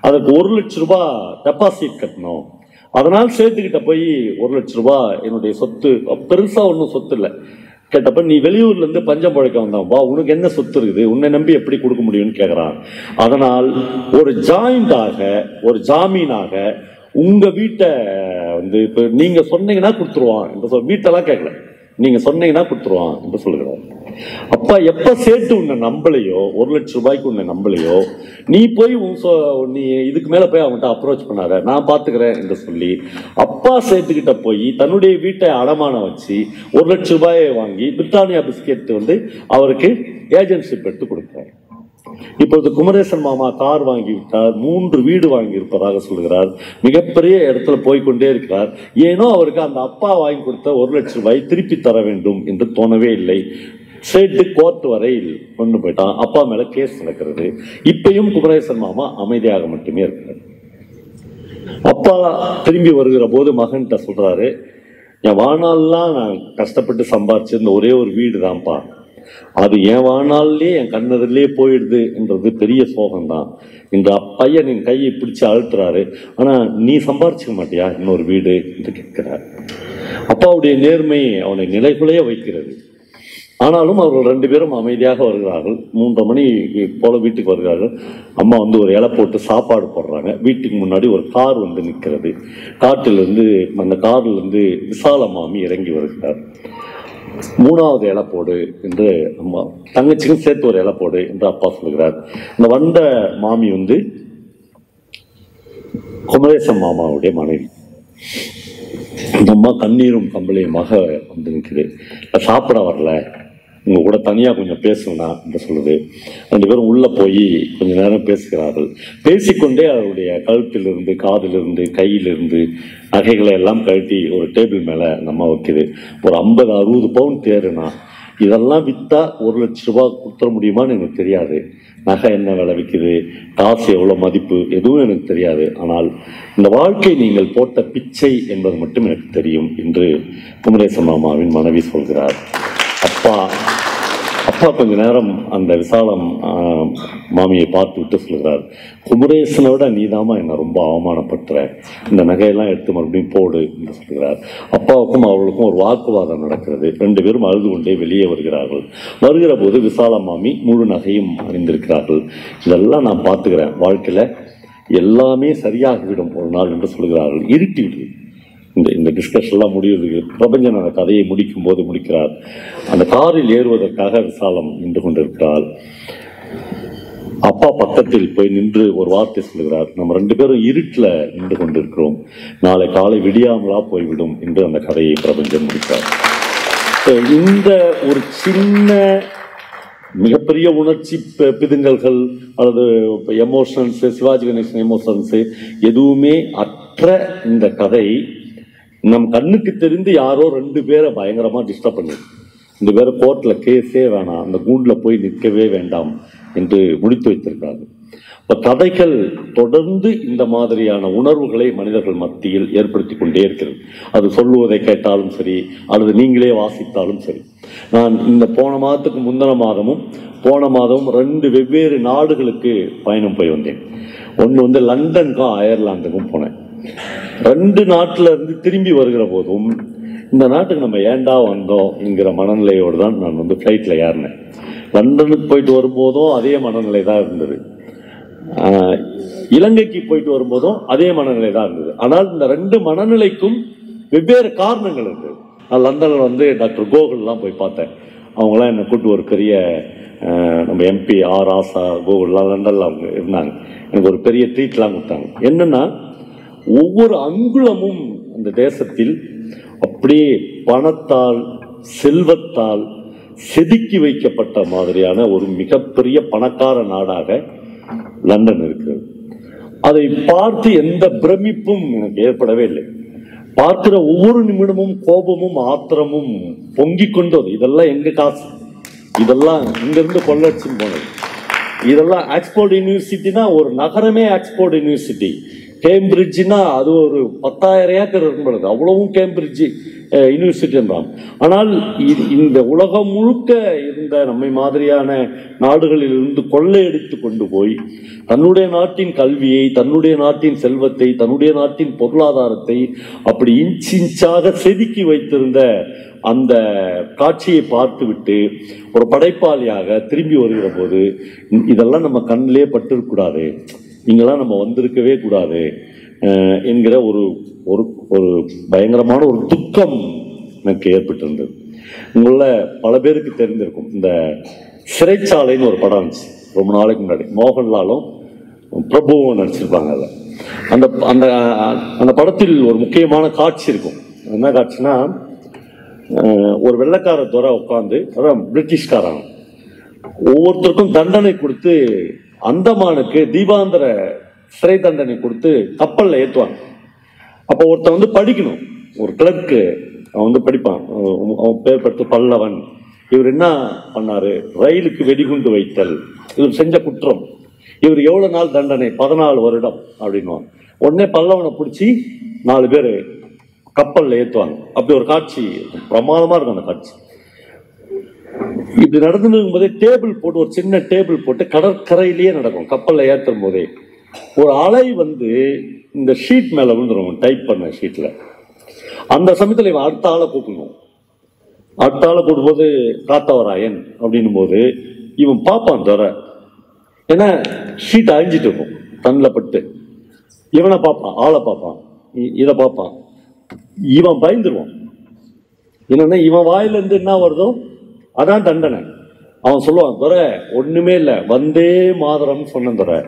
அதுக்கு 1 லட்சம் ரூபாய் டெபாசிட் கட்டணும், அதனால் சேர்த்துக்கிட்ட போய் 1 லட்சம் ரூபாய் என்னுடைய சொத்து, பெருசா ஒன்றும் சொத்து இல்லை. கேட்டப்ப நீ வெளியூர்ல இருந்து பஞ்சம் பழைக்க வந்தான்பா, உனக்கு என்ன சொத்து இருக்குது, உன்னை நம்பி எப்படி கொடுக்க முடியும்னு கேட்குறான். அதனால் ஒரு ஜாயிண்டாக ஒரு ஜாமீனாக உங்க வீட்டை வந்து இப்போ நீங்க சொன்னீங்கன்னா கொடுத்துருவான் என்று வீட்டெல்லாம் கேட்கல, நீங்க சொன்னீங்கன்னா கொடுத்துருவான் என்று சொல்லுகிறார். அப்பா எப்ப சேர்த்து உன்னை நம்பலையோ, 1 லட்சம் ரூபாய்க்கு உன்னை நம்பலையோ, நீ போய் நீ இதுக்கு மேல போய் அவன்கிட்ட அப்ரோச் பண்ணாத, நான் பாத்துக்கிறேன் என்று சொல்லி அப்பா சேர்த்துக்கிட்ட போய் தன்னுடைய வீட்டை அடமானம் வச்சு 1 லட்சம் ரூபாயை வாங்கி பிரிட்டானியா பிஸ்கெட் வந்து அவருக்கு ஏஜென்ட்ஷிப் எடுத்து கொடுக்கிறார். இப்பொழுது குமரேசன் மாமா கார் வாங்கி விட்டார், 3 வீடு வாங்கி இருப்பதாக சொல்கிறார், மிகப்பெரிய இடத்துல போய்கொண்டே இருக்கிறார். ஏனோ அவருக்கு அந்த அப்பா வாங்கி கொடுத்த 1 லட்சம் ரூபாய் திருப்பி தர வேண்டும் என்று தோணவே இல்லை. ஸ்டேட் கோர்ட் வரையில் கொண்டு போயிட்டான். அப்பா மேல கேஸ் நடக்கிறது. இப்பயும் குமரேசன் மாமா அமைதியாக மட்டுமே இருக்கிறார். அப்பா திரும்பி வருகிற போது மகன்கிட்ட சொல்றாரு, என் வாழ்நாள்லாம் நான் கஷ்டப்பட்டு சம்பாரிச்சு இந்த ஒரே ஒரு வீடு தான்ப்பா, அது என் வாழ்நாள்லயே என் கண்ணதிலே போயிடுது என்றது பெரிய சோகம்தான். இந்த பையனின் கையை பிடிச்சு அழுத்துறாரு. ஆனா நீ சம்பாரிச்சுக்க மாட்டியா இன்னொரு வீடு என்று கேட்கிறார். அப்பாவுடைய நேர்மை அவனை நிலைக்குள்ளேயே வைக்கிறது. ஆனாலும் அவர்கள் 2 பேரும் அமைதியாக வருகிறார்கள். 3:30 மணி போல வீட்டுக்கு வருகிறார்கள். அம்மா வந்து ஒரு இலை போட்டு சாப்பாடு போடுறாங்க. வீட்டுக்கு முன்னாடி ஒரு கார் வந்து நிற்கிறது. காட்டிலிருந்து அந்த கார்ல இருந்து விசால மாமி இறங்கி வருகிறார். 3வது இலை போடு என்று அம்மா, தங்கச்சிக்கும் சேர்த்து ஒரு இலை போடு என்று அப்பா சொல்கிறார். இந்த வந்த மாமி வந்து குமரேசன் மாமாவுடைய மனைவி. இந்த அம்மா கண்ணீரும் கம்பளையுமாக வந்து நிற்குது. சாப்பிட வரல, உங்க கூட தனியா கொஞ்சம் பேசணும்னா என்று சொல்லுது. 2 பேரும் உள்ள போய் கொஞ்ச நேரம் பேசுகிறார்கள். பேசிக்கொண்டே அவருடைய கழுத்திலிருந்து காதிலிருந்து கையிலிருந்து நகைகளை எல்லாம் கழட்டி ஒரு டேபிள் மேல நம்ம வைக்குது. ஒரு 50-60 பவுன் தேருனா இதெல்லாம் வித்தா 1 லட்சம் ரூபாய் கொடுத்துட முடியுமான்னு எனக்கு தெரியாது. நகை என்ன விலை விற்குது, காசு எவ்வளவு மதிப்பு, எதுவும் எனக்கு தெரியாது. ஆனால் இந்த வாழ்க்கை நீங்கள் போட்ட பிச்சை என்பது மட்டும் எனக்கு தெரியும் என்று குமரேசன் மாமாவின் மனைவி சொல்கிறார். அப்பா கொஞ்ச நேரம் அந்த விசாலம் மாமியை பார்த்து விட்டு சொல்கிறார், குமரேசனை விட நீதாமா என்னை ரொம்ப அவமானப்படுத்துற, இந்த நகையெல்லாம் எடுத்து மறுபடியும் போடு என்று சொல்கிறார். அப்பாவுக்கும் அவர்களுக்கும் ஒரு வாக்குவாதம் நடக்கிறது. 2 பேரும் அழுது கொண்டே வெளியே வருகிறார்கள். வருகிற போது விசால மாமி முழு நகையும் அணிந்திருக்கிறார்கள். இதெல்லாம் நான் பார்த்துக்கிறேன், வாழ்க்கையில எல்லாமே சரியாகிவிடும் ஒரு நாள் என்று சொல்கிறார்கள். இருட்டி விடுது. இந்த டிஸ்கஷன்லாம் முடிவதுக்கு பிரபஞ்சன் அந்த கதையை முடிக்கும் போது முடிக்கிறார். அந்த காரில் ஏறுவதற்காக விசாலம் நின்று கொண்டிருக்கிறார். அப்பா பக்கத்தில் போய் நின்று ஒரு வார்த்தை சொல்கிறார், நம்ம 2 பேரும் இருட்டில் நின்று கொண்டிருக்கிறோம், நாளை காலை விடியாமலா போய்விடும் என்று அந்த கதையை பிரபஞ்சன் முடித்தார். இந்த ஒரு சின்ன மிகப்பெரிய உணர்ச்சி பிதுங்கல்கள் அல்லது எமோஷன்ஸ், சிவாஜி கணேசன் எமோஷன்ஸ் எதுவுமே அற்ற இந்த கதை நம் கண்ணுக்கு தெரிந்து யாரோ 2 பேரை பயங்கரமா டிஸ்டர்ப் பண்ணி 2 பேரை கோர்ட்ல கேஸே வேணாம், அந்த கூண்டுல போய் நிற்கவே வேண்டாம் என்று முடித்து வைத்திருக்காங்க. இப்ப கதைகள் தொடர்ந்து இந்த மாதிரியான உணர்வுகளை மனிதர்கள் மத்தியில் ஏற்படுத்தி கொண்டே இருக்கிறது. அது சொல்லுவதை கேட்டாலும் சரி, அல்லது நீங்களே வாசித்தாலும் சரி. நான் இந்த போன மாதத்துக்கு முந்தின மாதமும் 2 வெவ்வேறு நாடுகளுக்கு பயணம் போய் வந்தேன். ஒன்று வந்து லண்டனுக்கும் அயர்லாந்துக்கும் போனேன். 2 நாட்டில இருந்து திரும்பி வருகிற போதும் இந்த நாட்டுக்கு நம்ம ஏண்டா வந்தோம் என்கிற மனநிலையோடு தான் நான் வந்து ஃப்ளைட்டில் ஏறினேன். லண்டனுக்கு போயிட்டு வரும்போதும் அதே மனநிலை தான் இருந்தது, இலங்கைக்கு போயிட்டு வரும்போதும் அதே மனநிலை தான் இருந்தது. ஆனால் இந்த ரெண்டு மனநிலைக்கும் வெவ்வேறு காரணங்கள் இருந்தது. நான் லண்டனில் வந்து டாக்டர் கோகுல்லாம் போய் பார்த்தேன். அவங்களாம் என்னை கூப்பிட்டு ஒரு பெரிய நம்ம எம்பி ஆர் ஆசா கோகுல்லாம் லண்டனில் அவங்க இருந்தாங்க. எனக்கு ஒரு பெரிய ட்ரீட்லாம் கொடுத்தாங்க. என்னன்னா ஒவ்வொரு அங்குலமும் அந்த தேசத்தில் அப்படியே பணத்தால் செல்வத்தால் செதுக்கி வைக்கப்பட்ட மாதிரியான ஒரு மிகப்பெரிய பணக்கார நாடாக லண்டன் இருக்கிறது. அதை பார்த்து எந்த பிரமிப்பும் எனக்கு ஏற்படவே இல்லை. பார்க்கிற ஒவ்வொரு நிமிடமும் கோபமும் ஆத்திரமும் பொங்கிக் கொண்டது. இதெல்லாம் எங்க காசு, இதெல்லாம் இங்கிருந்து கொள்ளடிச்சுன்னு போனது. இதெல்லாம் ஆக்ஸ்போர்ட் யூனிவர்சிட்டினா ஒரு நகரமே ஆக்ஸ்போர்ட் யூனிவர்சிட்டி. கேம்பிரிட்ஜ்னா அது ஒரு 10,000 ஏக்கர் இருக்கும், அவ்வளவும் கேம்பிரிட்ஜ் யூனிவர்சிட்டி என்றான். ஆனால் இந்த உலகம் முழுக்க இருந்த நம்மை மாதிரியான நாடுகளில் இருந்து கொள்ளையடித்து கொண்டு போய் தன்னுடைய நாட்டின் கல்வியை, தன்னுடைய நாட்டின் செல்வத்தை, தன்னுடைய நாட்டின் பொருளாதாரத்தை அப்படி இன்ச்சாக செதுக்கி வைத்திருந்த அந்த காட்சியை பார்த்துவிட்டு ஒரு படைப்பாளியாக திரும்பி வருகிற போது இதெல்லாம் நம்ம கண்ணிலே பட்டிருக்கூடாது, இங்கெல்லாம் நம்ம வந்திருக்கவே கூடாது என்கிற ஒரு ஒரு ஒரு பயங்கரமான ஒரு துக்கம் எனக்கு ஏற்பட்டிருந்தது. உங்கள பல பேருக்கு தெரிந்திருக்கும், இந்த சிறைச்சாலைன்னு ஒரு படம் இருந்துச்சு ரொம்ப நாளைக்கு முன்னாடி. மோகன்லாலும் பிரபுவும் நடிச்சிருப்பாங்க. அதில் அந்த அந்த அந்த படத்தில் ஒரு முக்கியமான காட்சி இருக்கும். என்ன காட்சினா, ஒரு வெள்ளைக்கார துறை உட்காந்து, அதான் பிரிட்டிஷ்காரன், ஒவ்வொருத்தருக்கும் தண்டனை கொடுத்து அந்தமானுக்கு தீபாந்திர சிறை தண்டனை கொடுத்து கப்பலில் ஏற்றுவாங்க. அப்போ ஒருத்தன் வந்து படிக்கணும், ஒரு கிளர்க்கு அவன் வந்து படிப்பான். அவன் பேர் படுத்து பல்லவன். இவர் என்ன பண்ணாரு, ரயிலுக்கு வெடிகுண்டு வைத்தல், இவர் செஞ்ச குற்றம், இவர் எவ்வளவு நாள் தண்டனை, 14 வருடம் அப்படின்வான். உடனே பல்லவனை பிடிச்சி 4 பேர் கப்பலில் ஏற்றுவாங்க. அப்படி ஒரு காட்சி பிரமாதமா இருக்கும். அந்த காட்சி இப்படி நடந்து போதே டேபிள் போட்டு, ஒரு சின்ன டேபிள் போட்டு கடற்கரையிலேயே நடக்கும். கப்பலில் ஏற்றும் போதே ஒரு அலை வந்து இந்த ஷீட் மேல விழுந்துடும், டைப் பண்ண ஷீட்ல. அந்த சமயத்தில் இவன் அடுத்த ஆளை கூப்பிடணும். அடுத்த ஆளை கூப்பிடும்போது காத்தவராயன் அப்படின்னும் போது இவன் பார்ப்பான் தர, ஏன்னா ஷீட் அழிஞ்சிட்டு இருக்கும் தண்ணில் பட்டு. இவனை பார்ப்பான், ஆளை பார்ப்பான், இதை பார்ப்பான். இவன் பயந்துருவான். என்னன்னா இவன் வாயிலிருந்து என்ன வருதோ அதான் தண்டனை. அவன் சொல்லுவான், துறை ஒண்ணுமே இல்லை, வந்தே மாதரம் சொன்ன துறை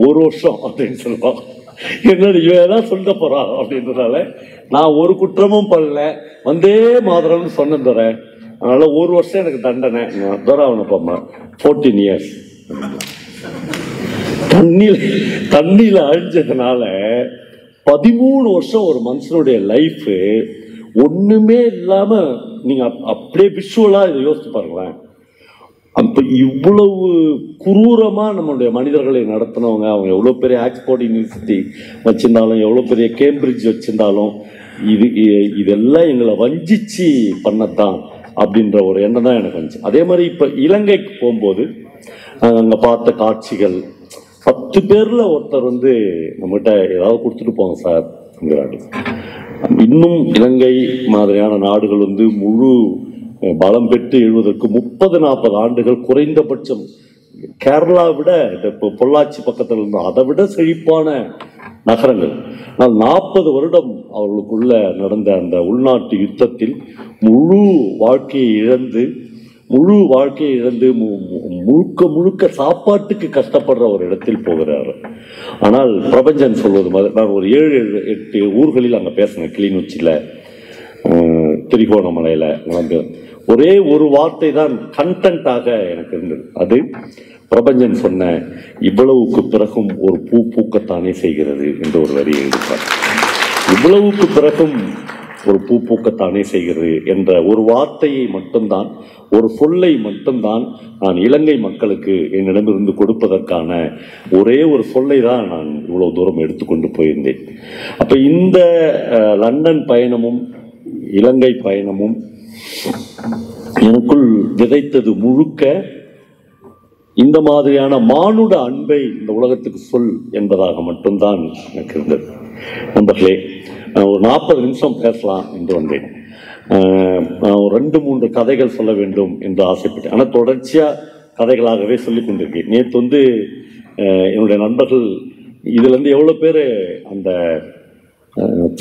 1 வருஷம் அப்படின்னு சொல்லுவான். என்னோட இவன் தான் சொல்ல போறான் அப்படின்றதால நான் ஒரு குற்றமும் பண்ணல, வந்தே மாதரம்னு சொன்ன துறை, அதனால 1 வருஷம் எனக்கு தண்டனை. துறை அவனை பார்ப்பான், 14 years. தண்ணியில அழிஞ்சதுனால 13 வருஷம் ஒரு மனுஷனுடைய லைஃப் ஒண்ணுமே இல்லாம. நீங்க அப்படியே விஷுவலா இதை யோசிச்சு பாருங்களேன். அப்ப இவ்வளவு குரூரமா நம்மளுடைய மனிதர்களை நடத்தினவங்க, அவங்க எவ்வளவு பெரிய ஆக்ஸ்போர்ட் யூனிவர்சிட்டி வச்சிருந்தாலும், எவ்வளவு பெரிய கேம்பிரிட்ஜ் வச்சிருந்தாலும், இதெல்லாம் எங்களை வஞ்சிச்சு பண்ணத்தான் அப்படின்ற ஒரு எண்ணம் தான் எனக்கு வந்துச்சு. அதே மாதிரி இப்ப இலங்கைக்கு போகும்போது அங்க பார்த்த காட்சிகள், 10 பேர்ல ஒருத்தர் வந்து நம்மகிட்ட ஏதாவது கொடுத்துட்டு போங்க சார் என்கிறாரு. இன்னும் இலங்கை மாதிரியான நாடுகள் வந்து முழு பலம் பெற்று எழுவதற்கு 30-40 ஆண்டுகள் குறைந்தபட்சம். கேரளா விட இப்போ பொள்ளாச்சி பக்கத்தில் இருந்தோம், அதை விட செழிப்பான நகரங்கள். ஆனால் 40 வருடம் அவர்களுக்குள்ள நடந்த அந்த உள்நாட்டு யுத்தத்தில் முழு வாழ்க்கையை இழந்து முழுக்க முழுக்க சாப்பாட்டுக்கு கஷ்டப்படுற ஒரு இடத்தில் போகிறார். ஆனால் பிரபஞ்சன் சொல்வது மாதிரி, நான் ஒரு 7-8 ஊர்களில் அங்கே பேசினேன். கிளிநொச்சியில், திரிகோணமலையில், ஒரே ஒரு வார்த்தை தான் கண்டென்ட்டாக எனக்கு இருந்தது. அது பிரபஞ்சன் சொன்ன, இவ்வளவுக்கு பிறகும் ஒரு பூ பூக்கத்தானே செய்கிறது என்று ஒரு வரி எழுதிப்பார். இவ்வளவுக்கு பிறகும் ஒரு பூ பூக்கத்தானே செய்கிறது என்ற ஒரு வார்த்தையை மட்டும்தான், ஒரு சொல்லை மட்டும்தான் நான் இலங்கை மக்களுக்கு என்னிடமிருந்து கொடுப்பதற்கான ஒரே ஒரு சொல்லை தான் நான் இவ்வளவு தூரம் எடுத்துக்கொண்டு போயிருந்தேன். அப்ப இந்த லண்டன் பயணமும் இலங்கை பயணமும் எனக்குள் விதைத்தது முழுக்க இந்த மாதிரியான மானுட அன்பை இந்த உலகத்துக்கு சொல் என்பதாக மட்டும்தான் எனக்கு இருந்தது. நண்பர்களே, ஒரு 40 நிமிஷம் பேசலாம் என்று வந்தேன். 2, 3 கதைகள் சொல்ல வேண்டும் என்று ஆசைப்பட்டேன். ஆனால் தொடர்ச்சியாக கதைகளாகவே சொல்லி கொண்டிருக்கேன். நேற்று என்னுடைய நண்பர்கள் இதுலேருந்து எவ்வளோ பேர் அந்த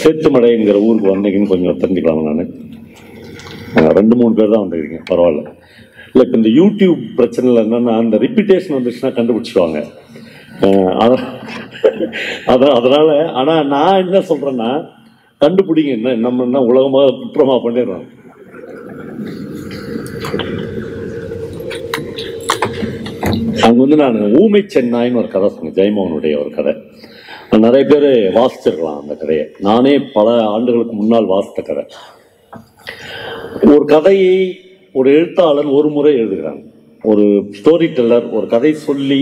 சேத்துமடைங்கிற ஊருக்கு வந்தீங்கன்னு கொஞ்சம் தெரிஞ்சுக்கலாம். நான் 2, 3 பேர் தான் வந்துருக்கீங்க, பரவாயில்ல. இல்லை, இப்போ இந்த யூடியூப் பிரச்சனையில் என்னென்னா அந்த ரிப்பீட்டேஷன் வந்துச்சுன்னா கண்டுபிடிச்சிடுவாங்க. அதனால ஆனால் நான் என்ன சொல்கிறேன்னா, கண்டுபிடிங்க, நம்ம என்ன உலகமாக குற்றமாக பண்ணிடுறோம். அங்கே நான் ஊமை சென்னாயின்னு ஒரு கதை சொன்னேன், ஜெயமோகனுடைய ஒரு கதை. நிறைய பேர் வாசிச்சிருக்கலாம் அந்த கதையை. நானே பல ஆண்டுகளுக்கு முன்னால் வாசித்த கதை. ஒரு கதையை ஒரு எழுத்தாளர் ஒரு முறை எழுதுகிறாங்க. ஒரு ஸ்டோரி டெல்லர் ஒரு கதை சொல்லி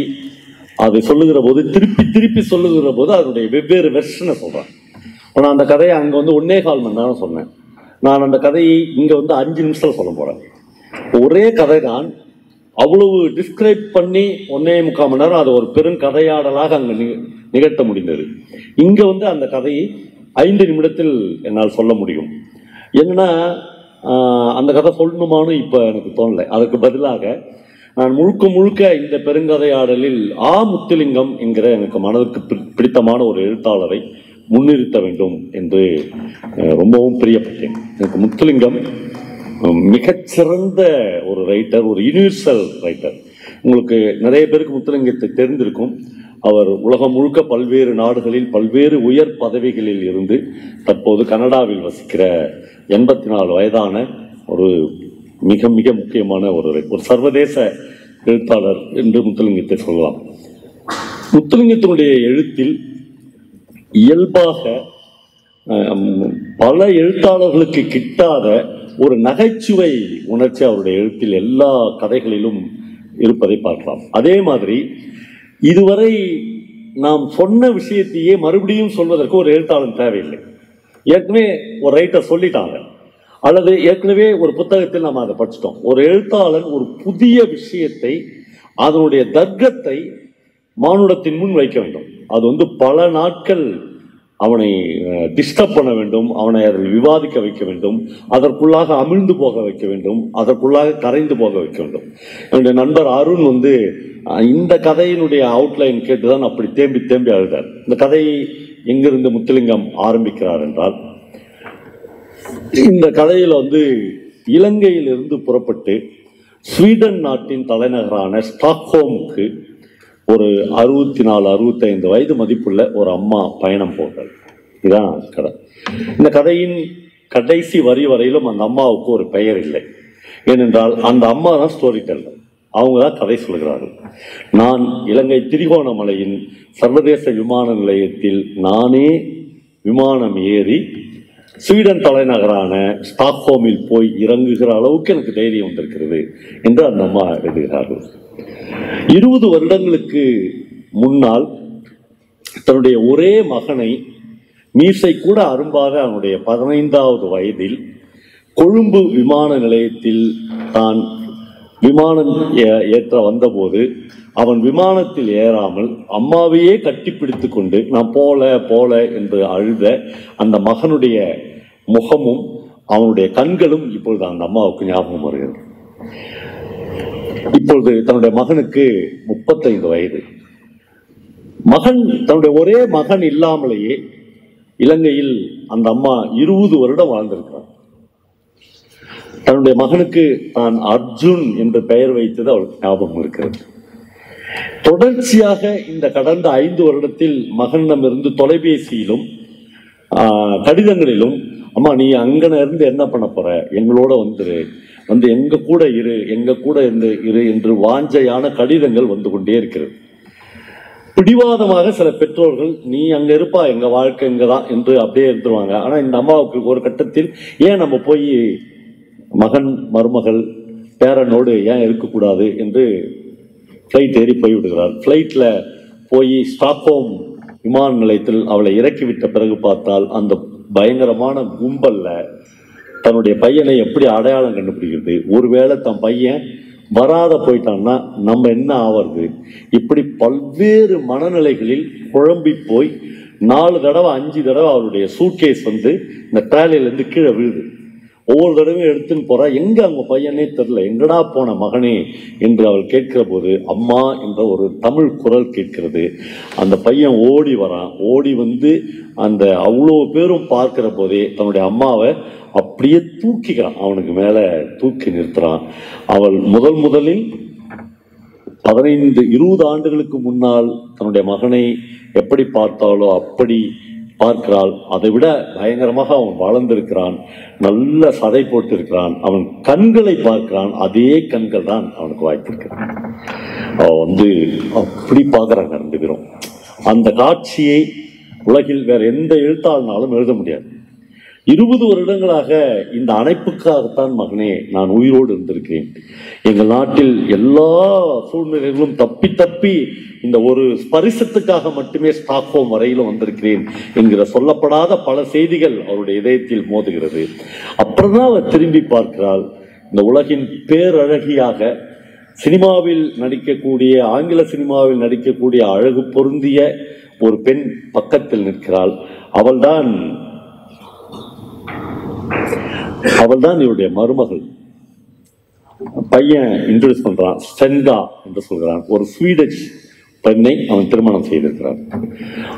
அதை சொல்லுகிற போது திருப்பி திருப்பி சொல்லுகிற போது அதனுடைய வெவ்வேறு வெர்ஷனை சொல்கிறான். நான் அந்த கதையை அங்கே 1.25 மணி நேரம் சொன்னேன். நான் அந்த கதையை இங்கே 5 நிமிஷத்தில் சொல்ல போகிறேன். ஒரே கதை தான், அவ்வளவு டிஸ்கிரைப் பண்ணி 1.25 மணி நேரம் அதை ஒரு பெருங்கதையாடலாக அங்கே நிகழ்த்த முடிந்தது. இங்கே அந்த கதையை 5 நிமிடத்தில் என்னால் சொல்ல முடியும். என்னன்னா, அந்த கதை சொல்லணுமான்னு இப்போ எனக்கு தோணலை. அதுக்கு பதிலாக நான் முழுக்க இந்த பெருங்கதையாடலில் முத்துலிங்கம் என்கிற எனக்கு மனதுக்கு பிடித்தமான ஒரு எழுத்தாளரை முன்னிறுத்த வேண்டும் என்று ரொம்பவும் பிரியப்பட்டேன். எனக்கு முத்துலிங்கம் மிகச்சிறந்த ஒரு ரைட்டர், ஒரு யூனிவர்சல் ரைட்டர். உங்களுக்கு நிறைய பேருக்கு முத்துலிங்கத்தை தெரிந்திருக்கும். அவர் உலகம் முழுக்க பல்வேறு நாடுகளில் பல்வேறு உயர் பதவிகளில் இருந்து தற்போது கனடாவில் வசிக்கிற 84 வயதான ஒரு மிக மிக முக்கியமான ஒரு சர்வதேச எழுத்தாளர் என்று முத்துலிங்கத்தை சொல்லலாம். முத்துலிங்கத்தினுடைய எழுத்தில் இயல்பாக பல எழுத்தாளர்களுக்கு கிட்டாத ஒரு நகைச்சுவை உணர்ச்சி அவருடைய எழுத்தில் எல்லா கதைகளிலும் இருப்பதை பார்க்கலாம். அதே மாதிரி இதுவரை நாம் சொன்ன விஷயத்தையே மறுபடியும் சொல்வதற்கு ஒரு எழுத்தாளன் தேவையில்லை. ஏற்கனவே ஒரு ரைட்டர் சொல்லிட்டாங்க, அல்லது ஏற்கனவே ஒரு புத்தகத்தில் நாம் அதை படிச்சிட்டோம். ஒரு எழுத்தாளன் ஒரு புதிய விஷயத்தை, அதனுடைய தர்க்கத்தை மானுடத்தின் முன் வைக்க வேண்டும். அது பல நாட்கள் அவனை டிஸ்டர்ப் பண்ண வேண்டும், அவனை அதில் விவாதிக்க வைக்க வேண்டும், அதற்குள்ளாக அமிழ்ந்து போக வைக்க வேண்டும், அதற்குள்ளாக கரைந்து போக வைக்க வேண்டும். என்னுடைய நண்பர் அருண் இந்த கதையினுடைய அவுட்லைன் கேட்டுதான் அப்படி தேம்பி தேம்பி அழுதார். இந்த கதையை எங்கிருந்து முத்துலிங்கம் ஆரம்பிக்கிறார் என்றால், இந்த கதையில் இலங்கையிலிருந்து புறப்பட்டு ஸ்வீடன் நாட்டின் தலைநகரான ஸ்டாக்ஹோமுக்கு ஒரு 64-65 வயது மதிப்புள்ள ஒரு அம்மா பயணம் போகிறார். இதுதான் கதை. இந்த கதையின் கடைசி வரி வரையிலும் அந்த அம்மாவுக்கு ஒரு பெயர் இல்லை. ஏனென்றால் அந்த அம்மா தான் ஸ்டோரி டெல்லர், அவங்க தான் கதை சொல்கிறார்கள். நான் இலங்கை திரிகோணமலையின் சர்வதேச விமான நிலையத்தில் நானே விமானம் ஏறி ஸ்வீடன் தலைநகரான ஸ்டாக்ஹோமில் போய் இறங்குகிற அளவுக்கு எனக்கு தைரியம் வந்திருக்கிறது என்று அந்த அம்மா எழுதுகிறார்கள். 20 வருடங்களுக்கு முன்னால் தன்னுடைய ஒரே மகனை மீசை கூட அரும்பாக அவனுடைய 15வது வயதில் கொழும்பு விமான நிலையத்தில் தான் விமானம் ஏற்ற வந்தபோது அவன் விமானத்தில் ஏறாமல் அம்மாவையே கட்டிப்பிடித்து கொண்டு நான் போல என்று அழுத அந்த மகனுடைய முகமும் அவனுடைய கண்களும் இப்பொழுது அந்த அம்மாவுக்கு ஞாபகம் வருகிறது. இப்பொழுது தன்னுடைய மகனுக்கு 35 வயது. தன்னுடைய ஒரே மகன் இல்லாமலேயே இலங்கையில் அந்த அம்மா 20 வருடம் வாழ்ந்திருக்கிறார். தன்னுடைய மகனுக்கு தான் அர்ஜுன் என்று பெயர் வைத்தது அவளுக்கு ஞாபகம் இருக்கிறது. தொடர்ச்சியாக இந்த கடந்த 5 வருடத்தில் மகனிடமிருந்து தொலைபேசியிலும் கடிதங்களிலும், அம்மா நீ அங்கன இருந்து என்ன பண்ண போற, எங்களோட வந்துரு, எங்க கூட இரு என்று வாஞ்சையான கடிதங்கள் வந்து கொண்டே இருக்கிறது. பிடிவாதமாக சில பெற்றோர்கள் நீ அங்க இருப்பா, எங்க வாழ்க்கை இங்கதான் என்று அப்படியே இருந்துருவாங்க. ஆனா இந்த அம்மாவுக்கு ஒரு கட்டத்தில் ஏன் நம்ம போய் மகன் மருமகள் பேரனோடு ஏன் இருக்கக்கூடாது என்று ஃப்ளைட் ஏறி போய்விடுகிறார். ஃப்ளைட்ல போய் ஸ்டாக்ஹோம் விமான நிலையத்தில் அவளை இறக்கிவிட்ட பிறகு பார்த்தால் அந்த பயங்கரமான கும்பல்ல தன்னுடைய பையனை எப்படி அடையாளம் கண்டுபிடிக்கிறது, ஒருவேளை தன் பையன் வராத போயிட்டான்னா நம்ம என்ன ஆவறது, இப்படி பல்வேறு மனநிலைகளில் குழம்பி போய் 4 தடவை 5 தடவை அவருடைய சூட்கேஸ் இந்த ட்ராலியிலேருந்து கீழே விழுது. ஒவ்வொரு தடவையும் எடுத்துன்னு போறா. எங்க அவங்க பையனே தெரியல, எங்கடா போன மகனே என்று அவள் கேட்கிற போது அம்மா என்ற ஒரு தமிழ் குரல் கேட்கிறது. அந்த பையன் ஓடி வரான். ஓடி வந்து அந்த அவ்வளோ பேரும் பார்க்கிற போதே தன்னுடைய அம்மாவை அப்படியே தூக்கிக்கிறான், அவனுக்கு மேல தூக்கி நிறுத்துறான். அவள் முதலில் 15-20 ஆண்டுகளுக்கு முன்னால் தன்னுடைய மகனை எப்படி பார்த்தாலோ அப்படி பார்க்கிறாள். அதை விட பயங்கரமாக அவன் வளர்ந்திருக்கிறான், நல்ல சதை போட்டு இருக்கிறான். அவன் கண்களை பார்க்கிறான், அதே கண்கள் தான் அவனுக்கு வாய்ப்பிருக்கிறான். அவன் வந்து அப்படி பார்க்கறாங்க ரெண்டு பேரும். அந்த காட்சியை உலகில் வேற எந்த எழுத்தாளனாலும் எழுத முடியாது. 20 வருடங்களாக இந்த அணைப்புக்காகத்தான் மகனே நான் உயிரோடு இருந்திருக்கிறேன். எங்கள் நாட்டில் எல்லா சூழ்நிலைகளும் தப்பி தப்பி இந்த ஒரு ஸ்பரிசத்துக்காக மட்டுமே ஸ்டாக்ஹோம் வரையிலும் வந்திருக்கிறேன் என்கிற சொல்லப்படாத பல செய்திகள் அவருடைய இதயத்தில் மோதுகிறது. அப்புறம்தான் அவர் திரும்பி பார்க்கிறாள். இந்த உலகின் பேரழகியாக சினிமாவில் நடிக்கக்கூடிய, ஆங்கில சினிமாவில் நடிக்கக்கூடிய அழகு பொருந்திய ஒரு பெண் பக்கத்தில் நிற்கிறாள். அவள்தான் இவருடைய மருமகள். பையன் இன்ட்ரோடியூஸ் பண்றான், ஸ்டென்கா என்று சொல்கிறான். ஒரு ஸ்வீடிஷ் பெண்ணை அவன் திருமணம் செய்திருக்கிறான்.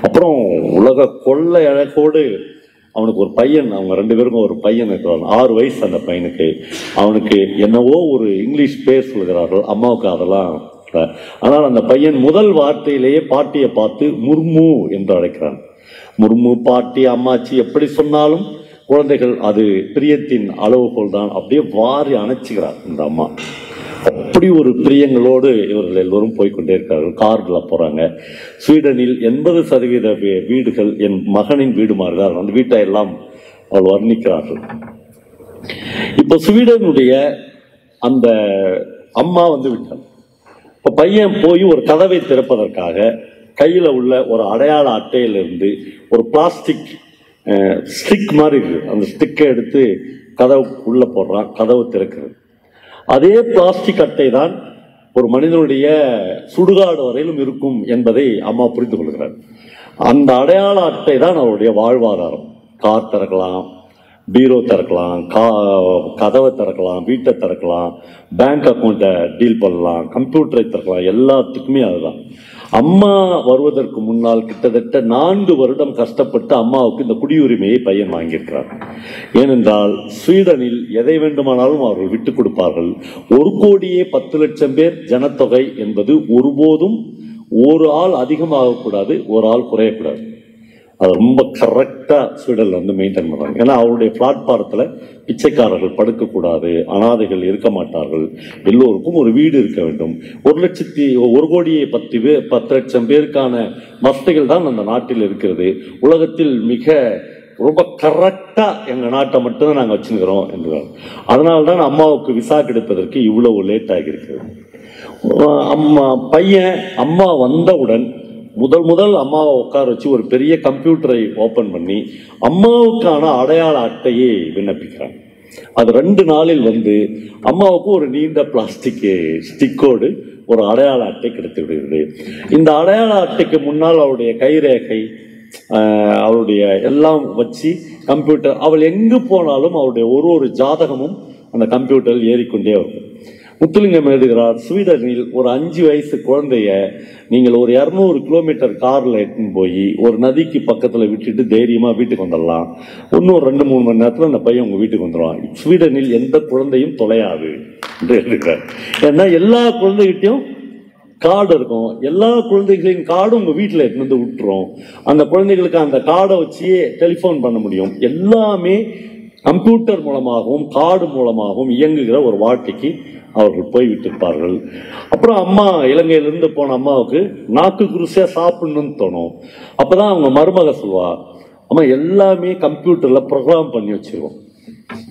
அப்புறம் உலக கொள்ளை அழகோடு அவனுக்கு ஒரு பையன், அவங்க ரெண்டு பேருக்கும் ஒரு பையன் இருக்கிறான். 6 வயசு அந்த பையனுக்கு. அவனுக்கு என்னவோ ஒரு இங்கிலீஷ் பேர் சொல்கிறார்கள், அம்மாவுக்கு அதெல்லாம். ஆனால் அந்த பையன் முதல் வார்த்தையிலேயே பாட்டியை பார்த்து முர்மு என்று அழைக்கிறான். முர்மு, பாட்டி, அம்மாச்சி எப்படி சொன்னாலும் குழந்தைகள் அது பிரியத்தின் அளவுகோல் தான். அப்படியே வாரி அணைச்சுக்கிறார் இந்த அம்மா. அப்படி ஒரு பிரியங்களோடு இவர்கள் எல்லோரும் போய்கொண்டே இருக்கார்கள். கார்ல போறாங்க. ஸ்வீடனில் 80% வீடுகள் என் மகனின் வீடு மாதிரிதான். அந்த வீட்டை எல்லாம் அவள் வர்ணிக்கிறார்கள். இப்ப ஸ்வீடனுடைய அந்த அம்மா வந்து விட்டார். இப்ப பையன் போய் ஒரு கதவை திறப்பதற்காக கையில உள்ள ஒரு அடையாள அட்டையிலிருந்து ஒரு பிளாஸ்டிக் ஸ்டிக் மாதிரி இருக்கு, அந்த ஸ்டிக்கை எடுத்து கதவு உள்ள போடுறான். கதவு திறக்கிறது. அதே பிளாஸ்டிக் அட்டை தான் ஒரு மனிதனுடைய சுடுகாடு வரையிலும் இருக்கும் என்பதை அம்மா புரிந்து கொள்கிறார். அந்த அடையாள அட்டை தான் அவருடைய வாழ்வாதாரம். கார் திறக்கலாம், பீரோ திறக்கலாம், கதவை திறக்கலாம், வீட்டை திறக்கலாம், பேங்க் அக்கௌண்ட்டை டீல் பண்ணலாம், கம்ப்யூட்டரை திறக்கலாம், எல்லாத்துக்குமே அதுதான். அம்மா வருவதற்கு முன்னால் கிட்டத்தட்ட 4 வருடம் கஷ்டப்பட்டு அம்மாவுக்கு இந்த குடியுரிமையை பையன் வாங்கியிருக்கிறார். ஏனென்றால் ஸ்வீடனில் எதை வேண்டுமானாலும் அவர்கள் விட்டுக் கொடுப்பார்கள். 1,10,00,000 பேர் ஜனத்தொகை என்பது ஒருபோதும் ஒரு ஆள் அதிகமாகக்கூடாது, ஒரு ஆள் குறையக்கூடாது. அது ரொம்ப கரெக்டா ஸ்வீடன்ல வந்து மெயின்டைன் பண்றாங்க. ஏன்னா அவருடைய பிளாட்பாரத்துல பிச்சைக்காரர்கள் படுக்கக்கூடாது, அனாதைகள் இருக்க மாட்டார்கள், எல்லோருக்கும் ஒரு வீடு இருக்க வேண்டும். 1,10,00,000 பேருக்கான வசதிகள் தான் அந்த நாட்டில் இருக்கிறது. உலகத்தில் மிக ரொம்ப கரெக்டா எங்க நாட்டை மட்டும்தான் நாங்கள் வச்சுக்கிறோம் என்றார். அதனால்தான் அம்மாவுக்கு விசா கிடைப்பதற்கு இவ்வளவு லேட் ஆகியிருக்கிறது. பையன் அம்மா வந்தவுடன் முதல் அம்மாவை உட்கார வச்சு ஒரு பெரிய கம்ப்யூட்டரை ஓபன் பண்ணி அம்மாவுக்கான அடையாள அட்டையை விண்ணப்பிக்கிறாங்க. அது 2 நாளில் வந்து அம்மாவுக்கு ஒரு நீண்ட பிளாஸ்டிக் ஸ்டிக்கோடு ஒரு அடையாள அட்டை கிடைத்து விடுகிறது. இந்த அடையாள அட்டைக்கு முன்னால் அவருடைய கைரேகை, அவருடைய எல்லாம் வச்சு கம்ப்யூட்டர், அவள் எங்கு போனாலும் அவருடைய ஒரு ஜாதகமும் அந்த கம்ப்யூட்டரில் ஏறிக்கொண்டே வரும். முத்துலிங்கம் எழுதுகிறார், ஸ்வீடனில் ஒரு 5 வயசு குழந்தைய நீங்கள் ஒரு 200 கிலோமீட்டர் கார்ல எடுத்துன்னு போய் ஒரு நதிக்கு பக்கத்துல விட்டுட்டு தைரியமா வீட்டுக்கு வந்துடலாம். இன்னும் 2-3 மணி நேரத்துல அந்த பையன் உங்க வீட்டுக்கு வந்துடுவான். ஸ்வீடனில் எந்த குழந்தையும் தொலையாது என்று எழுதுகிறார். ஏன்னா எல்லா குழந்தைகிட்டையும் கார்டு இருக்கும். எல்லா குழந்தைகளின் கார்டும் உங்க வீட்டுல எடுத்து வந்து விட்டுரும். அந்த குழந்தைகளுக்கு அந்த கார்டை வச்சு டெலிபோன் பண்ண முடியும். எல்லாமே கம்ப்யூட்டர் மூலமாகவும் கார்டு மூலமாகவும் இயங்குகிற ஒரு வாழ்க்கைக்கு அவர்கள் போய்விட்டிருப்பார்கள். அப்புறம் அம்மா, இலங்கையிலிருந்து போன அம்மாவுக்கு நாக்கு குருசியா சாப்பிடணும்னு தோணும். அப்பதான் அவங்க மருமக சொல்வா, அம்மா எல்லாமே கம்ப்யூட்டர்ல ப்ரோக்ராம் பண்ணி வச்சிருவோம்.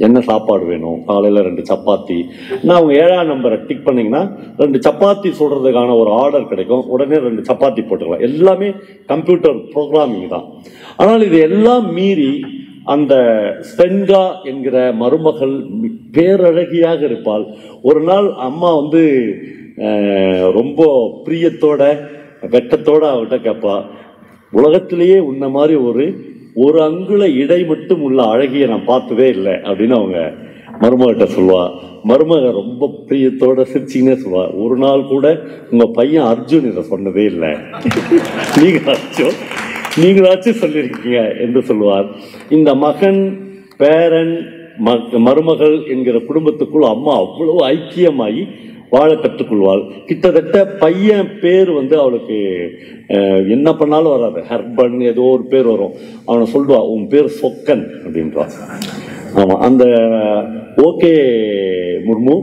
என்ன சாப்பாடு வேணும், காலையில 2 சப்பாத்தி. நான் அவங்க 7ஆம் நம்பரை டிக் பண்ணீங்கன்னா 2 சப்பாத்தி சொல்றதுக்கான ஒரு ஆர்டர் கிடைக்கும். உடனே 2 சப்பாத்தி போட்டுக்கலாம். எல்லாமே கம்ப்யூட்டர் ப்ரோக்ராமிங் தான். ஆனால் இது எல்லாம் மீறி அந்த ஸ்டென்கா என்கிற மருமகள் பேரழகியாக இருப்பாள். ஒரு நாள் அம்மா வந்து ரொம்ப பிரியத்தோட வெட்டத்தோட அவர்கிட்ட கேட்பா, உலகத்திலேயே உன்ன மாதிரி ஒரு அங்குல இடை மட்டும் உள்ள அழகிய நான் பார்த்ததே இல்லை அப்படின்னு அவங்க மருமகிட்ட சொல்லுவா. மருமக ரொம்ப பிரியத்தோட சிரிச்சிங்கன்னே சொல்லுவா, ஒரு நாள் கூட உங்க பையன் அர்ஜுன் இதை சொன்னதே இல்லை, நீங்களாச்சும் சொல்லியிருக்கீங்க என்று சொல்லுவார். இந்த மகன், பேரன், மருமகள் என்கிற குடும்பத்துக்குள் அம்மா அவ்வளவு ஐக்கியமாகி வாழ கற்றுக்கொள்வாள். கிட்டத்தட்ட பையன் பேர் அவளுக்கு என்ன பண்ணாலும் வராது, ஹர்பன் ஏதோ ஒரு பேர் வரும். அவனை சொல்லுவா, உன் பேர் சொக்கன் அப்படின்றான். ஆமாம், அந்த ஓகே முர்மு,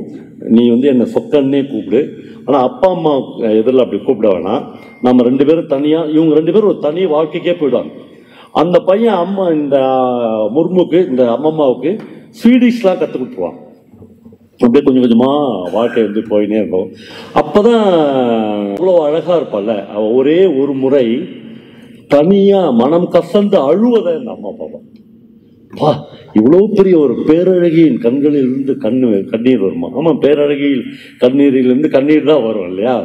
நீ என்னை சொக்கன்னே கூப்பிடு, ஆனால் அப்பா அம்மா எதிரில் அப்படி கூப்பிட வேணாம், நம்ம 2 பேரும் தனியாக, இவங்க 2 பேரும் ஒரு தனி வாழ்க்கைக்கே போயிடுவாங்க. அந்த பையன் அம்மா இந்த முர்முக்கு, இந்த அம்மம்மாவுக்கு ஸ்வீடிஷ்லாம் கற்றுக் கொடுத்துருவான். அப்படியே கொஞ்சம் கொஞ்சமாக வாழ்க்கை போயினே இருக்கும். அப்போதான் அவ்வளோ அழகாக இருப்பாள்ல அவள். ஒரே ஒரு முறை தனியாக மனம் கசந்து அழுவதை இந்த அம்மா பார்ப்பான். வா, இவ்வளோ பெரிய ஒரு பேரழகியின் கண்களிலிருந்து கண்ணீர் வருமா? ஆமாம், பேரழகியில் கண்ணீரிலிருந்து கண்ணீர் தான் வரும் இல்லையா?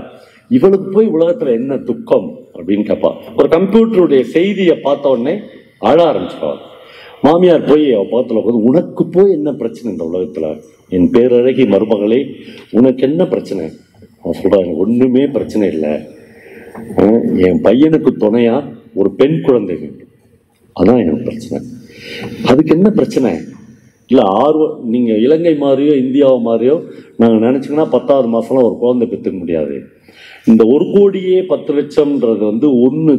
இவளுக்கு போய் உலகத்தில் என்ன துக்கம் அப்படின்னு கேட்பா. ஒரு கம்ப்யூட்டருடைய செய்தியை பார்த்த உடனே அழ ஆரம்பிச்சிருவாள். மாமியார் போய் அவள் பக்கத்தில் உட்காந்து, உனக்கு போய் என்ன பிரச்சனை இந்த உலகத்தில், என் பேரழகி மருமகளே, உனக்கு என்ன பிரச்சனை? அவன் சொல்கிறான், எனக்கு ஒன்றுமே பிரச்சனை இல்லை, என் பையனுக்கு துணையா ஒரு பெண் குழந்தை வேண்டும், அதான் எனக்கு பிரச்சனை. அதுக்கு என்ன பிரச்சனை இல்லை, நீங்கள் இலங்கை மாதிரியோ இந்தியாவை மாதிரியோ நாங்கள் நினச்சிங்கன்னா 10வது மாதம்லாம் ஒரு குழந்தை பெற்றுக்க முடியாது. இந்த 1 கோடியே 10 லட்சம்ன்றது ஒன்று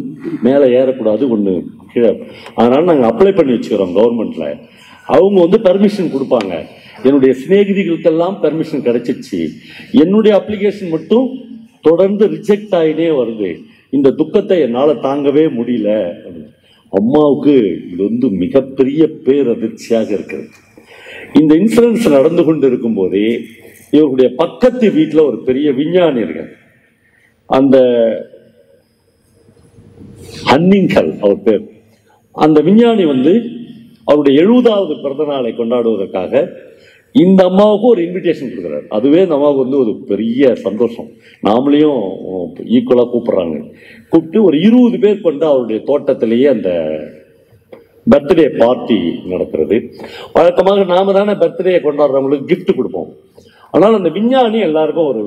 மேலே ஏறக்கூடாது, ஒன்று கீழே. அதனால் நாங்கள் அப்ளை பண்ணி வச்சுக்கிறோம் கவர்மெண்ட்டில். அவங்க பெர்மிஷன் கொடுப்பாங்க. என்னுடைய சிநேகிதிகளுக்கெல்லாம் பெர்மிஷன் கிடைச்சிச்சு. என்னுடைய அப்ளிகேஷன் மட்டும் தொடர்ந்து ரிஜெக்ட் ஆகினே வருது. இந்த துக்கத்தை என்னால் தாங்கவே முடியல. அம்மாவுக்கு இது மிகப்பெரிய பேரதிர்ச்சியாக இருக்கிறது. இந்த இன்சிடென்ட்ஸ் நடந்து கொண்டு இருக்கும் போதே இவருடைய பக்கத்து வீட்டில் ஒரு பெரிய விஞ்ஞானி இருக்கார். அந்த ஹன்னிங்கல் அவர் பேர். அந்த விஞ்ஞானி அவருடைய 70வது பிறந்த நாளை கொண்டாடுவதற்காக இந்த அம்மாவுக்கு ஒரு இன்விடேஷன் கொடுக்குறாரு. அதுவே இந்த அம்மாவுக்கு ஒரு பெரிய சந்தோஷம். நாமளையும் ஈக்குவலாக கூப்பிட்றாங்க. கூப்பிட்டு ஒரு 20 பேர் கொண்டு அவருடைய தோட்டத்திலேயே அந்த பர்த்டே பார்ட்டி நடக்கிறது. வழக்கமாக நாம தானே பர்த்டே கொண்டாடுறவங்களுக்கு கிஃப்ட் கொடுப்போம். ஆனால் அந்த விஞ்ஞானி எல்லாருக்கும் ஒரு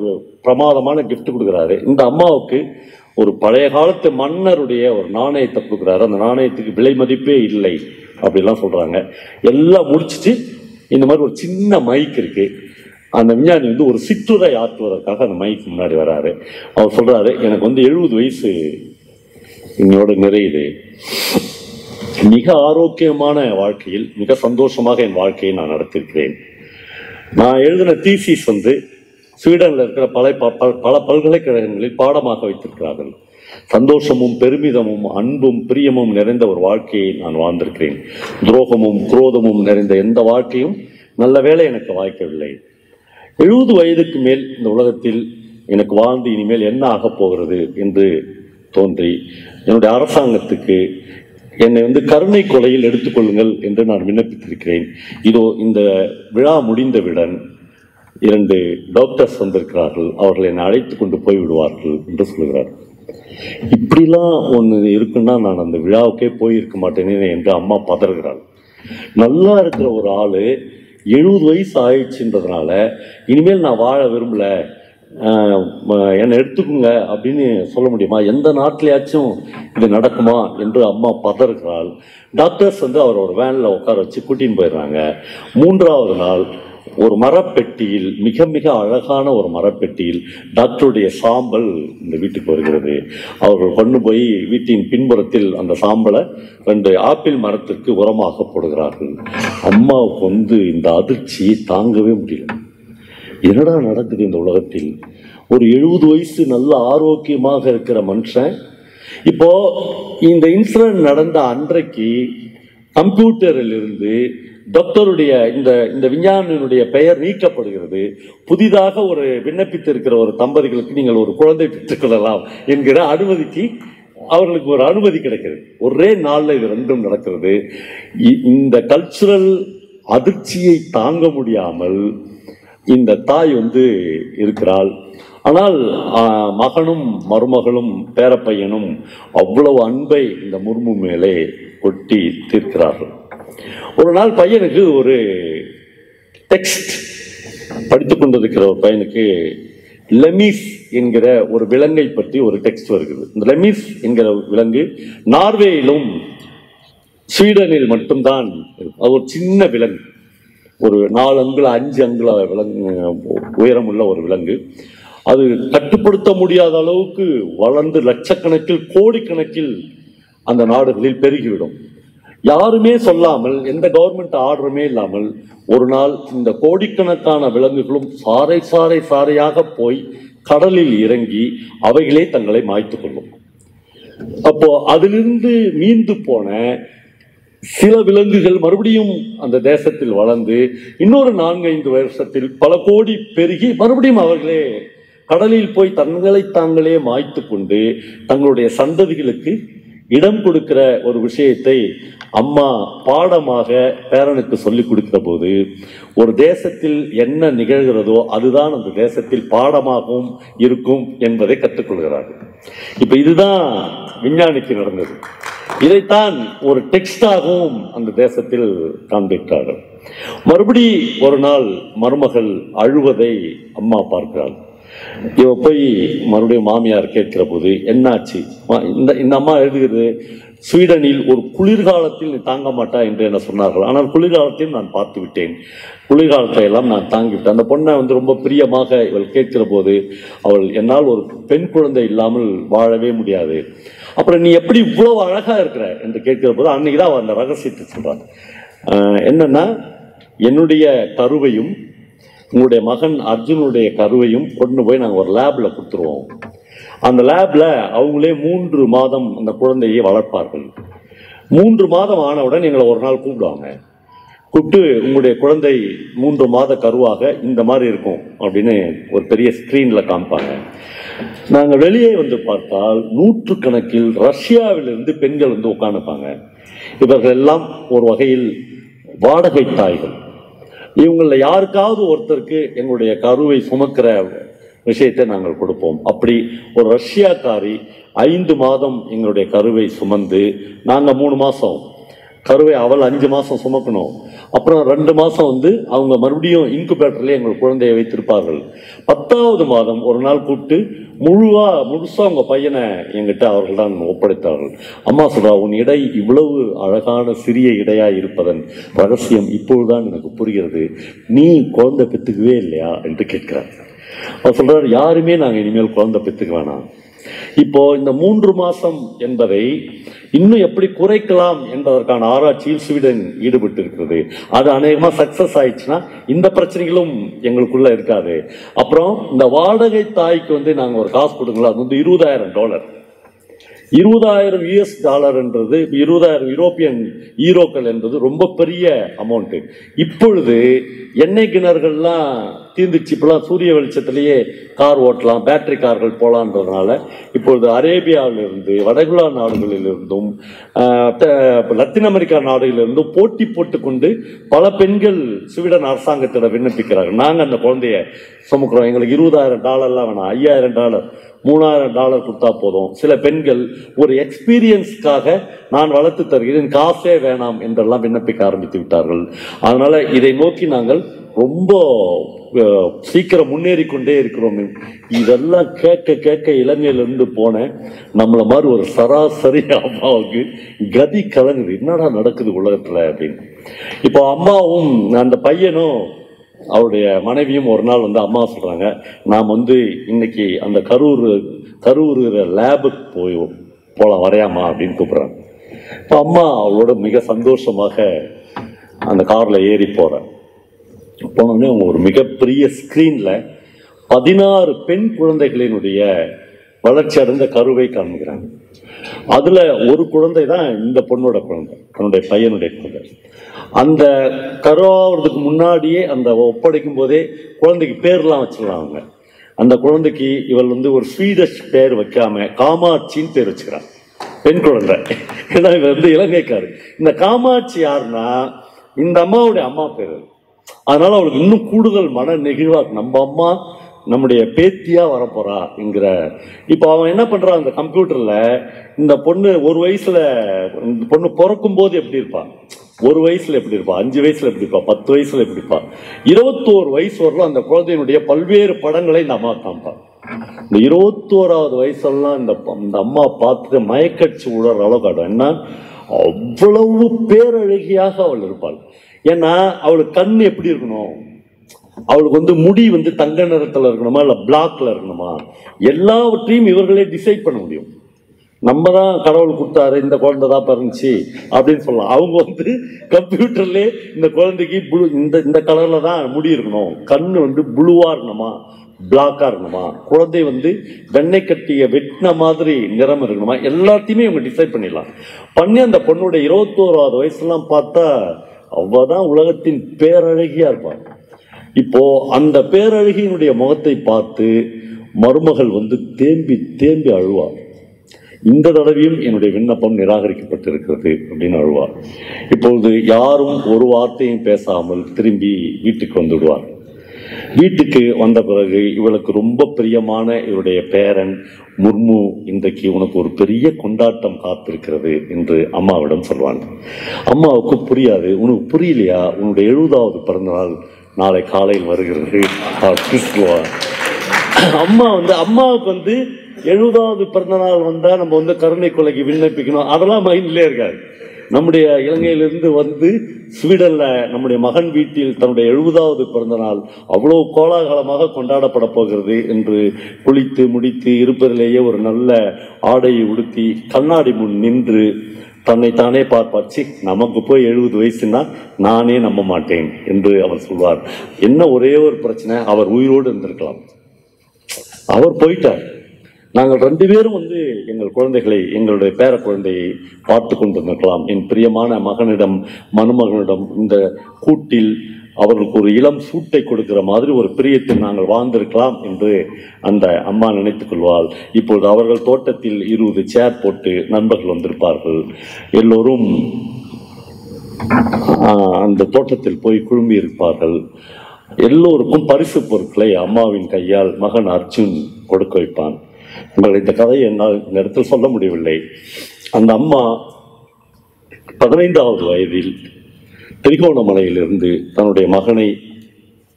பிரமாதமான கிஃப்ட் கொடுக்குறாரு. இந்த அம்மாவுக்கு ஒரு பழைய காலத்து மன்னருடைய ஒரு நாணயத்தை கொடுக்குறாரு. அந்த நாணயத்துக்கு விலை மதிப்பே இல்லை அப்படிலாம் சொல்றாங்க. எல்லாம் முடிச்சுட்டு இந்த மாதிரி ஒரு சின்ன மைக் இருக்கு. அந்த விஞ்ஞானி ஒரு சிற்றுரை ஆற்றுவதற்காக அந்த மைக் முன்னாடி வராரு. அவர் சொல்றாரு, எனக்கு 70 வயசு இன்னோட நிறையுது. மிக ஆரோக்கியமான வாழ்க்கையில் மிக சந்தோஷமாக என் வாழ்க்கையை நான் நடத்திருக்கிறேன். நான் எழுதின தீசிஸ் ஸ்வீடனில் இருக்கிற பல பல்கலைக்கழகங்களில் பாடமாக வைத்திருக்கிறார்கள். சந்தோஷமும் பெருமிதமும் அன்பும் பிரியமும் நிறைந்த ஒரு வாழ்க்கையை நான் வாழ்ந்திருக்கிறேன். துரோகமும் குரோதமும் நிறைந்த எந்த வாழ்க்கையும் நல்ல வேளை எனக்கு வாய்க்கவில்லை. 70 வயதுக்கு மேல் இந்த உலகத்தில் எனக்கு வாழ்ந்து இனிமேல் என்ன ஆகப் போகிறது என்று தோன்றி என்னுடைய அரசாங்கத்துக்கு என்னை கருணை கொலையில் எடுத்துக்கொள்ளுங்கள் என்று நான் விண்ணப்பித்திருக்கிறேன். இதோ இந்த விழா முடிந்தவுடன் 2 டாக்டர்ஸ் வந்திருக்கிறார்கள், அவர்கள் என்னை அழைத்து கொண்டு போய் விடுவார்கள் என்று சொல்லுகிறார். இப்படிலாம் ஒன்று இருக்குன்னா நான் அந்த விழாவுக்கே போயிருக்க மாட்டேனே என்று அம்மா பதறுகிறாள். நல்லா இருக்கிற ஒரு ஆள் 70 வயசு ஆயிடுச்சுன்றதுனால இனிமேல் நான் வாழ விரும்பல, என்னை எடுத்துக்குங்க அப்படின்னு சொல்ல முடியுமா? எந்த நாட்டிலையாச்சும் இது நடக்குமா என்று அம்மா பதறுகிறாள். டாக்டர்ஸ் அவர் ஒரு வேனில் உட்கார வச்சு கூட்டின்னு போயிடுறாங்க. 3வது நாள் ஒரு மரப்பெட்டியில், மிக மிக அழகான ஒரு மரப்பெட்டியில் டாக்டருடைய சாம்பல் இந்த வீட்டுக்கு வருகிறது. அவர்கள் கொண்டு போய் வீட்டின் பின்புறத்தில் அந்த சாம்பலை 2 ஆப்பிள் மரத்திற்கு உரமாக போடுகிறார்கள். அம்மாவுக்கு இந்த அதிர்ச்சியை தாங்கவே முடியல. என்னடா நடக்குது இந்த உலகத்தில்? ஒரு 70 வயசு நல்ல ஆரோக்கியமாக இருக்கிற மனுஷன் இப்போ இந்த இன்சிடென்ட் நடந்த அன்றைக்கு கம்ப்யூட்டரில் இருந்து டாக்டருடைய இந்த விஞ்ஞானியினுடைய பெயர் நீக்கப்படுகிறது. புதிதாக ஒரு விண்ணப்பித்திருக்கிற ஒரு தம்பதிகளுக்கு நீங்கள் ஒரு குழந்தை பெற்றுக்கொள்ளலாம் என்கிற அனுமதிக்கு அவர்களுக்கு ஒரு அனுமதி கிடைக்கிறது. ஒரே நாளில் இது 2ம் நடக்கிறது. இந்த கல்ச்சுரல் அதிர்ச்சியை தாங்க முடியாமல் இந்த தாய் இருக்கிறாள். ஆனால் மகனும் மருமகளும் பேரப்பையனும் அவ்வளவு அன்பை இந்த முர்மு மேலே கொட்டி தீர்க்கிறார்கள். ஒரு நாள் பையனுக்கு ஒரு டெக்ஸ்ட் படித்துக் கொண்டிருக்கிற ஒரு பையனுக்கு லெமிஸ் என்கிற ஒரு விலங்கை பற்றி ஒரு டெக்ஸ்ட் வருகிறது. இந்த லெமிஸ் என்கிற விலங்கு நார்வேயிலும் ஸ்வீடனில் மட்டும்தான் அது ஒரு சின்ன விலங்கு, ஒரு 4 அங்குல 5 அங்குல விலங்கு உயரமுள்ள ஒரு விலங்கு. அது கட்டுப்படுத்த முடியாத அளவுக்கு வளர்ந்து லட்சக்கணக்கில் கோடிக்கணக்கில் அந்த நாடுகளில் பெருகிவிடும். யாருமே சொல்லாமல், எந்த கவர்மெண்ட் ஆர்டருமே இல்லாமல் ஒரு நாள் இந்த கோடிக்கணக்கான விலங்குகளும் சாறை சாறை சாறையாக போய் கடலில் இறங்கி அவைகளே தங்களை மாய்த்து கொள்ளும். அப்போ அதிலிருந்து மீண்டு போன சில விலங்குகள் மறுபடியும் அந்த தேசத்தில் வளர்ந்து இன்னொரு 4-5 வருஷத்தில் பல கோடி பெருகி மறுபடியும் அவர்களே கடலில் போய் தங்களை தாங்களே மாய்த்து கொண்டு தங்களுடைய சந்ததிகளுக்கு இடம் கொடுக்கிற ஒரு விஷயத்தை அம்மா பாடமாக பேரனுக்கு சொல்லிக் கொடுக்கிற போது ஒரு தேசத்தில் என்ன நிகழ்கிறதோ அதுதான் அந்த தேசத்தில் பாடமாகவும் இருக்கும் என்பதை கற்றுக்கொள்கிறார்கள். இப்ப இதுதான் விஞ்ஞானிக்கு நடந்தது. இதைத்தான் ஒரு டெக்ஸ்டாகவும் அந்த தேசத்தில் காண்பித்தார்கள். மறுபடி ஒரு நாள் மருமகள் அழுவதை அம்மா பார்க்கிறாள். இவ போய் மறுபடியும் மாமியார் கேட்கிற போது என்னாச்சு, இந்த அம்மா எழுதுகிறது, ஸ்வீடனில் ஒரு குளிர்காலத்தில் நீ தாங்க மாட்டா என்று என்ன சொன்னார்கள். ஆனால் குளிர்காலத்தில் நான் பார்த்து விட்டேன், குளிர்காலத்தை எல்லாம் நான் தாங்கிவிட்டேன். அந்த பொண்ணை ரொம்ப பிரியமாக இவள் கேட்கிற போது அவள், என்னால் ஒரு பெண் குழந்தை இல்லாமல் வாழவே முடியாது, அப்புறம் நீ எப்படி இவ்வளவு அழகா இருக்கிற என்று கேட்கிற போது அன்னைக்குதான் அவள் அந்த ரகசியத்தை சொல்றான். என்னன்னா, என்னுடைய கருவையும் உங்களுடைய மகன் அர்ஜுனுடைய கருவையும் கொண்டு போய் நாங்கள் ஒரு லேப்ல கொடுத்துருவோம். அந்த லேப்ல அவங்களே 3 மாதம் அந்த குழந்தையை வளர்ப்பார்கள். 3 மாதம் ஆனவுடன் எங்களை ஒரு நாள் கூப்பிடுவாங்க. கூப்பிட்டு உங்களுடைய குழந்தை 3 மாத கருவாக இந்த மாதிரி இருக்கும் அப்படின்னு ஒரு பெரிய ஸ்கிரீன்ல காமிப்பாங்க. நாங்கள் வெளியே வந்து பார்த்தால் 100 கணக்கில் ரஷ்யாவிலிருந்து பெண்கள் உட்காந்துப்பாங்க. இவர்கள் எல்லாம் ஒரு வகையில் வாடகை தாய்கள். இவங்கள யாருக்காவது ஒருத்தருக்கு எங்களுடைய கருவை சுமக்கிற விஷயத்தை நாங்கள் கொடுப்போம். அப்படி ஒரு ரஷ்யாக்காரி 5 மாதம் எங்களுடைய கருவை சுமந்து, நாங்கள் 3 மாசம் கருவை அவள் 5 மாசம் சுமக்கணும். அப்புறம் 2 மாசம் அவங்க மறுபடியும் இன்குபேட்டர்லேயே எங்கள் குழந்தையை வைத்திருப்பார்கள். 10வது மாதம் ஒரு நாள் கூப்பிட்டு முழுசா உங்க பையனை என்கிட்ட அவர்கள் தான் ஒப்படைத்தார்கள். அம்மா சொல்றா, உன் இடை இவ்வளவு அழகான சிறிய இடையா இருப்பதன் ரகசியம் இப்பொழுதுதான் எனக்கு புரிகிறது, நீ குழந்தை பெற்றுக்கவே இல்லையா என்று கேட்கிறார். அவர் சொல்றாரு, யாருமே நாங்கள் இனிமேல் குழந்தை பெற்றுக்க வேணாம். இப்போ இந்த 3 மாசம் என்பதை இன்னும் எப்படி குறைக்கலாம் என்பதற்கான ஆராய்ச்சியில் ஸ்வீடன் ஈடுபட்டு இருக்கிறது. அது அநேகமா சக்சஸ் ஆயிடுச்சுன்னா இந்த பிரச்சனைகளும் எங்களுக்குள்ள இருக்காது. அப்புறம் இந்த வாடகை தாய்க்கு நாங்க ஒரு காசு கொடுங்களா, அது $20,000. $20,000 என்றது 20,000 யூரோப்பியன் ஈரோக்கள் என்பது ரொம்ப பெரிய அமௌண்ட். இப்பொழுது எண்ணெய் கிணறுகள்லாம் தீர்ந்துச்சு. இப்பெல்லாம் சூரிய வெளிச்சத்திலேயே கார் ஓட்டலாம், பேட்டரி கார்கள் போலான்றதுனால இப்பொழுது அரேபியாவிலிருந்து, வடகுலா நாடுகளிலிருந்தும், லத்தீன் அமெரிக்கா நாடுகளிலிருந்தும் போட்டி போட்டுக்கொண்டு பல பெண்கள் ஸ்வீடன் அரசாங்கத்திடம் விண்ணப்பிக்கிறார்கள். நாங்கள் அந்த குழந்தைய சுமக்கிறோம், எங்களுக்கு $20,000 வேணாம், $5,000 $3,000 கொடுத்தா போதும். சில பெண்கள் ஒரு எக்ஸ்பீரியன்ஸ்க்காக நான் வளர்த்து தருகிறேன், காசே வேணாம் என்றெல்லாம் விண்ணப்பிக்க ஆரம்பித்து விட்டார்கள். அதனால இதை நோக்கி நாங்கள் ரொம்ப சீக்கிரம் முன்னேறி கொண்டே இருக்கிறோம். இதெல்லாம் கேட்க கேட்க இலங்கையிலிருந்து போன நம்மள மாதிரி ஒரு சராசரி அம்மாவுக்கு கதி கலங்குது, என்னடா நடக்குது உலகத்துல அப்படின்னு. இப்போ அம்மாவும் அந்த பையனும் அவருடைய மனைவியும் ஒரு நாள் அம்மா சொல்றாங்க, நாம் இன்னைக்கு அந்த கரூர் லேபுக்கு போலாம், வரையாமா அப்படின்னு கூப்பிடுறாங்க. இப்போ அம்மா அவளோட மிக சந்தோஷமாக அந்த கார்ல ஏறி போனோடனே அவங்க ஒரு மிகப்பெரிய ஸ்கிரீன்ல 16 பெண் குழந்தைகளினுடைய வளர்ச்சி அடைந்த கருவை காண்கிறாங்க. அதுல ஒரு குழந்தை தான் இந்த பொண்ணோட குழந்தை, தன்னுடைய பையனுடைய குழந்தை. அந்த கருவாகிறதுக்கு முன்னாடியே அந்த ஒப்படைக்கும் போதே குழந்தைக்கு பேர்லாம் வச்சிடறாங்க. அந்த குழந்தைக்கு இவள் ஒரு ஸ்வீடிஷ் பேர் வைக்காம காமாட்சின்னு பேர் வச்சுக்கிறான், பெண் குழந்தை. ஏன்னா இவர் இலங்கைக்காரு. இந்த காமாட்சி யாருன்னா இந்த அம்மாவுடைய அம்மா பேர். அதனால அவளுக்கு இன்னும் கூடுதல் மன நெகிழ்வா, நம்ம அம்மா நம்முடைய பேத்தியா வரப்போறா என்கிற. இப்போ அவன் என்ன பண்றான், அந்த கம்ப்யூட்டர்ல இந்த பொண்ணு ஒரு வயசுல, இந்த பொண்ணு பிறக்கும் போது எப்படி இருப்பான், ஒரு வயசுல எப்படி இருப்பா, 5 வயசுல எப்படி இருப்பா, 10 வயசுல எப்படி இருப்பா, 21 வயசு வரலாம் அந்த குழந்தையினுடைய பல்வேறு படங்களை இந்த அம்மா காமிப்பான். இந்த 21வது வயசெல்லாம் இந்த அம்மா பார்த்துட்டு மயக்கடிச்சு விடுற அளவுக்கு ஆடும். என்ன அவ்வளவு பேரழகியாக அவள் இருப்பாள். ஏன்னா அவளுக்கு கண் எப்படி இருக்கணும், அவளுக்கு முடி தங்க நிறத்துல இருக்கணுமா இல்ல பிளாக்ல இருக்கணுமா, எல்லாவற்றையும் இவர்களே டிசைட் பண்ண முடியும். நம்ம தான் கடவுள் கொடுத்தாரு, இந்த குழந்தை தான் பிறந்துச்சு அப்படின்னு சொல்லலாம். அவங்க கம்ப்யூட்டர்லேயே இந்த குழந்தைக்கு இந்த கலர்ல தான் முடி இருக்கணும், கண்ணு ப்ளூவா இருக்கணுமா பிளாக்கா இருக்கணுமா, குழந்தை வெண்ணெய் கட்டிய வெட்டின மாதிரி நிறம் இருக்கணுமா, எல்லாத்தையுமே இவங்க டிசைட் பண்ணிடலாம். பண்ணி அந்த பொண்ணுடைய 21வது வயசுலாம் பார்த்தா அவதான் உலகத்தின் பேரழகியா இருப்பாங்க. இப்போ அந்த பேரழகியினுடைய முகத்தை பார்த்து மருமகள் தேம்பி தேம்பி அழுவார். இந்த தடவையும் என்னுடைய விண்ணப்பம் நிராகரிக்கப்பட்டிருக்கிறது அப்படின்னு அழுவார். இப்பொழுது யாரும் ஒரு வார்த்தையும் பேசாமல் திரும்பி வீட்டுக்கு வந்துடுவார். வீட்டுக்கு வந்த பிறகு இவளுக்கு ரொம்ப பிரியமான இவருடைய பேரன் முர்மு, இன்றைக்கு உனக்கு ஒரு பெரிய கொண்டாட்டம் காத்திருக்கிறது என்று அம்மாவிடம் சொல்வான். அம்மாவுக்கு புரியாது. உனக்கு புரியலையா, உன்னுடைய 70வது பிறந்தநாள் நாளை காலையில் வருகிறது. அம்மாவுக்கு 70வது பிறந்த நாள் வந்தா நம்ம கருணை கொலைக்கு விண்ணப்பிக்கணும், அதெல்லாம் மைண்ட்லேயே இருக்காது. நம்முடைய இலங்கையிலிருந்து ஸ்வீடன்ல நம்முடைய மகன் வீட்டில் தன்னுடைய 70வது பிறந்த நாள் அவ்வளவு கோலாகலமாக கொண்டாடப்பட போகிறது என்று குளித்து முடித்து இருப்பதிலேயே ஒரு நல்ல ஆடையை உடுத்தி கண்ணாடி முன் நின்று தன்னைத்தானே பார்ப்பாச்சு. நமக்கு போய் 70 வயசுன்னா நானே நம்ப மாட்டேன் என்று அவர் சொல்வார். என்ன ஒரே ஒரு பிரச்சனை, அவர் உயிரோடு இருந்திருக்கலாம், அவர் போயிட்டார். நாங்கள் 2 பேரும் எங்கள் குழந்தைகளை, எங்களுடைய பேர குழந்தையை பார்த்து கொண்டிருந்திருக்கலாம். என் பிரியமான மகனிடம் மருமகனிடம் இந்த கூட்டில் அவர்களுக்கு ஒரு இளம் சூட்டை கொடுக்கிற மாதிரி ஒரு பிரியத்தில் நாங்கள் வாழ்ந்திருக்கலாம் என்று அந்த அம்மா நினைத்துக் கொள்வாள். இப்பொழுது அவர்கள் தோட்டத்தில் 20 சேர் போட்டு நண்பர்கள் வந்திருப்பார்கள். எல்லோரும் அந்த தோட்டத்தில் போய் குழும்பி இருப்பார்கள். எல்லோருக்கும் பரிசு பொருட்களை அம்மாவின் கையால் மகன் அர்ஜுன் கொடுக்க வைப்பான். உங்கள் இந்த கதையை என்னால் இந்த இடத்தில் சொல்ல முடியவில்லை. அந்த அம்மா 15வது வயதில் திரிகோணமலையிலிருந்து தன்னுடைய மகனை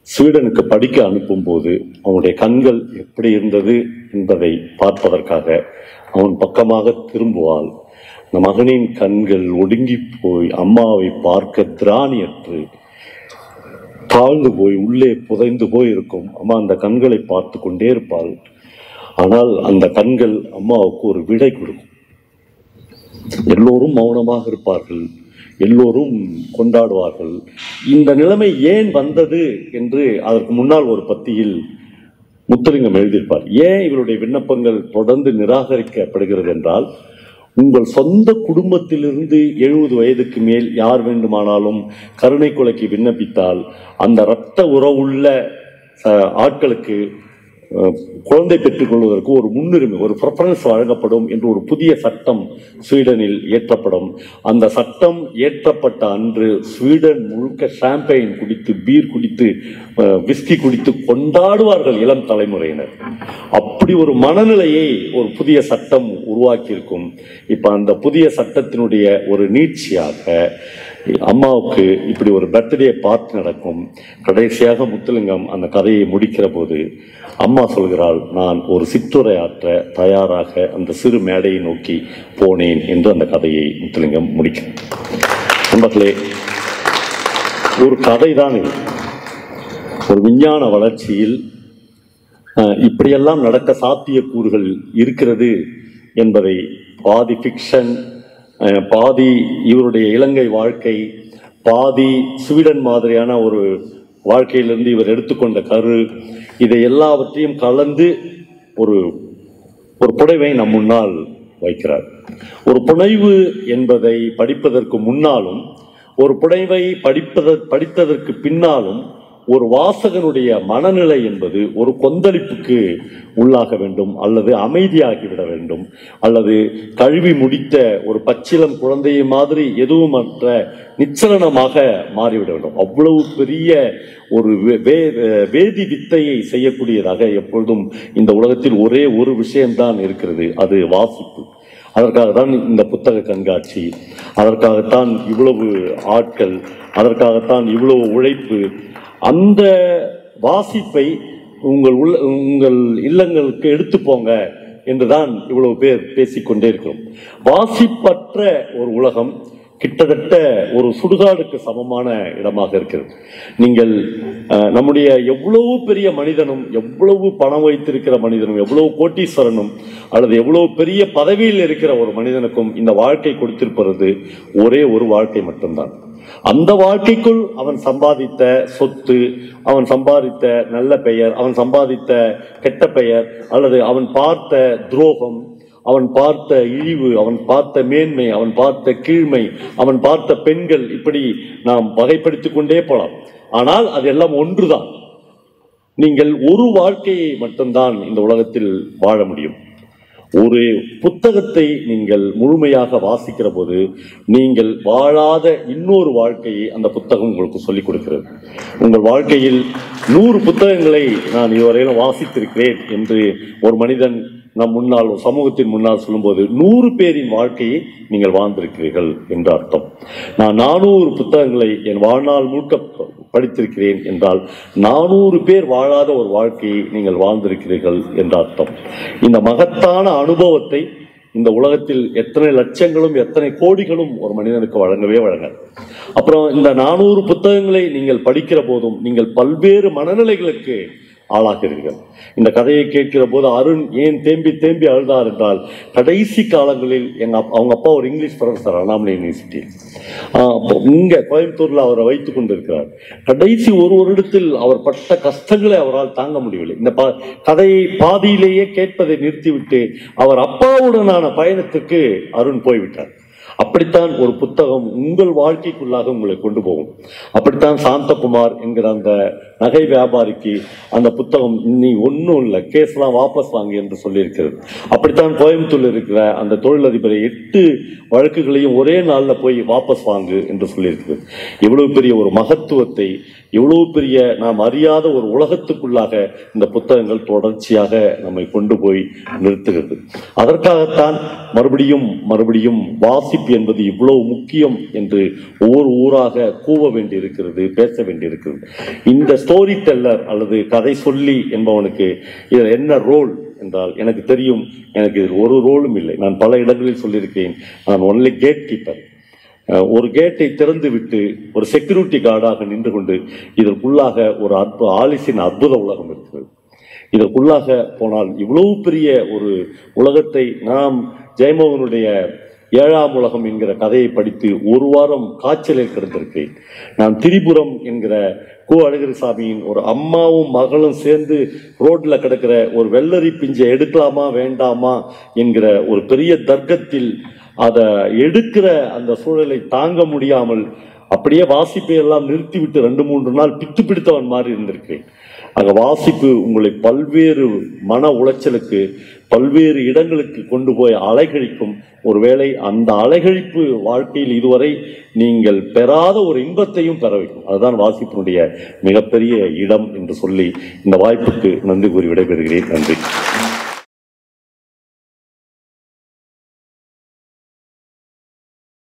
ஸ்வீடனுக்கு படிக்க அனுப்பும் போது அவனுடைய கண்கள் எப்படி இருந்தது என்பதை பார்ப்பதற்காக அவன் பக்கமாக திரும்புவாள். அந்த மகனின் கண்கள் ஒடுங்கி போய் அம்மாவை பார்க்க திராணியற்று தாழ்ந்து போய் உள்ளே புதைந்து போய் இருக்கும். அம்மா அந்த கண்களை பார்த்து கொண்டே இருப்பாள். ஆனால் அந்த கண்கள் அம்மாவுக்கு ஒரு விடை கொடுக்கும். எல்லோரும் மௌனமாக இருப்பார்கள், எல்லோரும் கொண்டாடுவார்கள். இந்த நிலைமை ஏன் வந்தது என்று அதற்கு முன்னால் ஒரு பத்தியில் முத்துலிங்கம் எழுதியிருப்பார். ஏன் இவருடைய விண்ணப்பங்கள் தொடர்ந்து நிராகரிக்கப்படுகிறது என்றால், உங்கள் சொந்த குடும்பத்திலிருந்து 70 வயதுக்கு மேல் யார் வேண்டுமானாலும் கருணை கொலைக்கு விண்ணப்பித்தால் அந்த இரத்த உறவுள்ள ஆட்களுக்கு குழந்தை பெற்றுக் கொள்வதற்கு ஒரு முன்னுரிமை, ஒரு ப்ரெஃபரன்ஸ் வழங்கப்படும் என்று ஒரு புதிய சட்டம் ஸ்வீடனில் ஏற்றப்படும். அந்த சட்டம் ஏற்றப்பட்ட அன்று ஸ்வீடன் முழுக்க ஷாம்பெயின் குடித்து, பீர் குடித்து, விஸ்கி குடித்து கொண்டாடுவார்கள் இளம் தலைமுறையினர். அப்படி ஒரு மனநிலையை ஒரு புதிய சட்டம் உருவாக்கியிருக்கும். இப்ப அந்த புதிய சட்டத்தினுடைய ஒரு நீட்சியாக அம்மாவுக்கு இப்படி ஒரு பர்த்டே பார்ட்டி நடக்கும். கடைசியாக முத்துலிங்கம் அந்த கதையை முடிக்கிற போது அம்மா சொல்கிறாள், நான் ஒரு சிற்றுரை ஆற்ற தயாராக அந்த சிறு மேடையை நோக்கி போனேன் என்று அந்த கதையை முத்துலிங்கம் முடிக்கிறார். நண்பர்களே, ஒரு கதை தான் இது. ஒரு விஞ்ஞான வளர்ச்சியில் இப்படியெல்லாம் நடக்க சாத்தியக்கூறுகள் இருக்கிறது என்பதை பாதி ஃபிக்ஷன், பாதி இவருடைய இலங்கை வாழ்க்கை, பாதி ஸ்வீடன் மாதிரியான ஒரு வாழ்க்கையிலிருந்து இவர் எடுத்துக்கொண்ட கரு, இதை எல்லாவற்றையும் கலந்து ஒரு புனைவை நம் முன்னால் வைக்கிறார். ஒரு புனைவு என்பதை படிப்பதற்கு முன்னாலும், ஒரு புனைவை படித்ததற்கு பின்னாலும் ஒரு வாசகனுடைய மனநிலை என்பது ஒரு கொந்தளிப்புக்கு உள்ளாக வேண்டும், அல்லது அமைதியாகிவிட வேண்டும், அல்லது கழுவி முடித்த ஒரு பச்சிளம் குழந்தையை மாதிரி எதுவுமற்ற நிச்சலனமாக மாறிவிட வேண்டும். அவ்வளவு பெரிய ஒரு வேதி வித்தையை செய்யக்கூடியதாக எப்பொழுதும் இந்த உலகத்தில் ஒரே ஒரு விஷயம்தான் இருக்கிறது, அது வாசிப்பு. அதற்காகத்தான் இந்த புத்தக கண்காட்சி, அதற்காகத்தான் இவ்வளவு ஆட்கள், அதற்காகத்தான் இவ்வளவு உழைப்பு. அந்த வாசிப்பை உங்கள் இல்லங்களுக்கு எடுத்து போங்க என்றுதான் இவ்வளவு பேர் பேசிக்கொண்டே இருக்கிறோம். வாசிப்பற்ற ஒரு உலகம் கிட்டத்தட்ட ஒரு சுடுகாடுக்கு சமமான இடமாக இருக்கிறது. நீங்கள் நம்முடைய எவ்வளவு பெரிய மனிதனும், எவ்வளவு பணம் வைத்திருக்கிற மனிதனும், எவ்வளவு கோட்டீஸ்வரனும், அல்லது எவ்வளவு பெரிய பதவியில் இருக்கிற ஒரு மனிதனுக்கும் இந்த வாழ்க்கை கொடுத்திருப்பது ஒரே ஒரு வாழ்க்கை மட்டும்தான். அந்த வாழ்க்கைக்குள் அவன் சம்பாதித்த சொத்து, அவன் சம்பாதித்த நல்ல பெயர், அவன் சம்பாதித்த கெட்ட பெயர், அல்லது அவன் பார்த்த துரோகம், அவன் பார்த்த இழிவு, அவன் பார்த்த மேன்மை, அவன் பார்த்த கீழ்மை, அவன் பார்த்த பெண்கள், இப்படி நாம் வகைப்படுத்திக் கொண்டே போலாம். ஆனால் அதெல்லாம் ஒன்றுதான். நீங்கள் ஒரு வாழ்க்கையை மட்டும்தான் இந்த உலகத்தில் வாழ முடியும். ஒரு புத்தகத்தை நீங்கள் முழுமையாக வாசிக்கிற போது நீங்கள் வாழாத இன்னொரு வாழ்க்கையை அந்த புத்தகம் உங்களுக்கு சொல்லிக் கொடுக்கிறது. உங்கள் வாழ்க்கையில் 100 புத்தகங்களை நான் இதுவரையிலும் வாசித்திருக்கிறேன் என்று ஒரு மனிதன் நம் முன்னால், சமூகத்தின் முன்னால் சொல்லும்போது 100 பேரின் வாழ்க்கையை நீங்கள் வாழ்ந்திருக்கிறீர்கள் என்று அர்த்தம். நான் 400 புத்தகங்களை என் வாழ்நாள் முழுக்க படித்திருக்கிறேன் என்றால் 400 பேர் வாழாத ஒரு வாழ்க்கையை நீங்கள் வாழ்ந்திருக்கிறீர்கள் என்ற அர்த்தம். இந்த மகத்தான அனுபவத்தை இந்த உலகத்தில் எத்தனை லட்சங்களும் எத்தனை கோடிகளும் ஒரு மனிதனுக்கு வழங்கவே வழங்காது. அப்புறம் இந்த 400 புத்தகங்களை நீங்கள் படிக்கிற போதும் நீங்கள் பல்வேறு மனநிலைகளுக்கு ஆளாகிறீர்கள். இந்த கதையை கேட்கிற போது அருண் ஏன் தேம்பி தேம்பி அழுதார் என்றால், கடைசி காலங்களில் அவங்க அப்பா ஒரு இங்கிலீஷ் ப்ரொஃபஸர் அண்ணாமலை யூனிவர்சிட்டி, இங்க கோயம்புத்தூர்ல அவரை வைத்துக் கொண்டிருக்கிறார். கடைசி ஒரு வருடத்தில் அவர் பட்ட கஷ்டங்களை அவரால் தாங்க முடியவில்லை. இந்த கதையை பாதியிலேயே கேட்பதை நிறுத்திவிட்டு அவர் அப்பாவுடனான பயணத்துக்கு அருண் போய்விட்டார். அப்படித்தான் ஒரு புத்தகம் உங்கள் வாழ்க்கைக்குள்ளாக உங்களை கொண்டு போகும். அப்படித்தான் சாந்தகுமார் என்கிற அந்த நகை வியாபாரிக்கு அந்த புத்தகம் நீ ஒன்றும் இல்லை, கேஸ்லாம் வாபஸ் வாங்க என்று சொல்லியிருக்கிறது. அப்படித்தான் கோயம்புத்தூர்ல இருக்கிற அந்த தொழிலதிபரை 8 வழக்குகளையும் ஒரே நாளில் போய் வாபஸ் வாங்கு என்று சொல்லியிருக்கிறது. எவ்வளவு பெரிய ஒரு மகத்துவத்தை, எவ்வளவு பெரிய நாம் அறியாத ஒரு உலகத்துக்குள்ளாக இந்த புத்தகங்கள் தொடர்ச்சியாக நம்மை கொண்டு போய் நிறுத்துகிறது. அதற்காகத்தான் மறுபடியும் மறுபடியும் வாசிப்பு என்பது இவ்வளவு முக்கியம் என்று ஒவ்வொரு ஊராக கூவ வேண்டியிருக்கிறது, பேச வேண்டியிருக்கிறது. இந்த ஸ்டோரி டெல்லர் அல்லது கதை சொல்லி என்பவனுக்கு இதில் என்ன ரோல் என்றால், எனக்கு தெரியும், எனக்கு இதில் ஒரு ரோலும் இல்லை. நான் பல இடங்களில் சொல்லியிருக்கிறேன், நான் ஒன்லி கேட் கீப்பர். ஒரு கேட்டை திறந்து விட்டு ஒரு செக்யூரிட்டி கார்டாக நின்று கொண்டு இதற்குள்ளாக ஒரு ஆலிஸின் அற்புத உலகம் இருக்கிறது. இதற்குள்ளாக போனால் இவ்வளவு பெரிய ஒரு உலகத்தை நாம் ஜெயமோகனுடைய 7ஆம் உலகம் என்கிற கதையை படித்து ஒரு வாரம் காய்ச்சலில் கிடந்திருக்கிறேன். நான் திரிபுரம் என்கிற கு அழகிரிசாமியின் ஒரு அம்மாவும் மகளும் சேர்ந்து ரோட்ல கிடக்கிற ஒரு வெள்ளரி பிஞ்சை எடுக்கலாமா வேண்டாமா என்கிற ஒரு பெரிய தர்க்கத்தில் அதை எடுக்கிற அந்த சூழலை தாங்க முடியாமல் அப்படியே வாசிப்பை எல்லாம் நிறுத்திவிட்டு 2-3 நாள் பித்து பிடித்தவன் மாதிரி இருந்திருக்கிறேன். ஆக வாசிப்பு உங்களை பல்வேறு மன உளைச்சலுக்கு, பல்வேறு இடங்களுக்கு கொண்டு போய் அலைகழிக்கும். ஒருவேளை அந்த அலைகழிப்பு வாழ்க்கையில் இதுவரை நீங்கள் பெறாத ஒரு இன்பத்தையும் பெற வைக்கும். அதுதான் வாசிப்பினுடைய மிகப்பெரிய இடம் என்று சொல்லி இந்த வாய்ப்புக்கு நன்றி கூறி விடைபெறுகிறேன். நன்றி.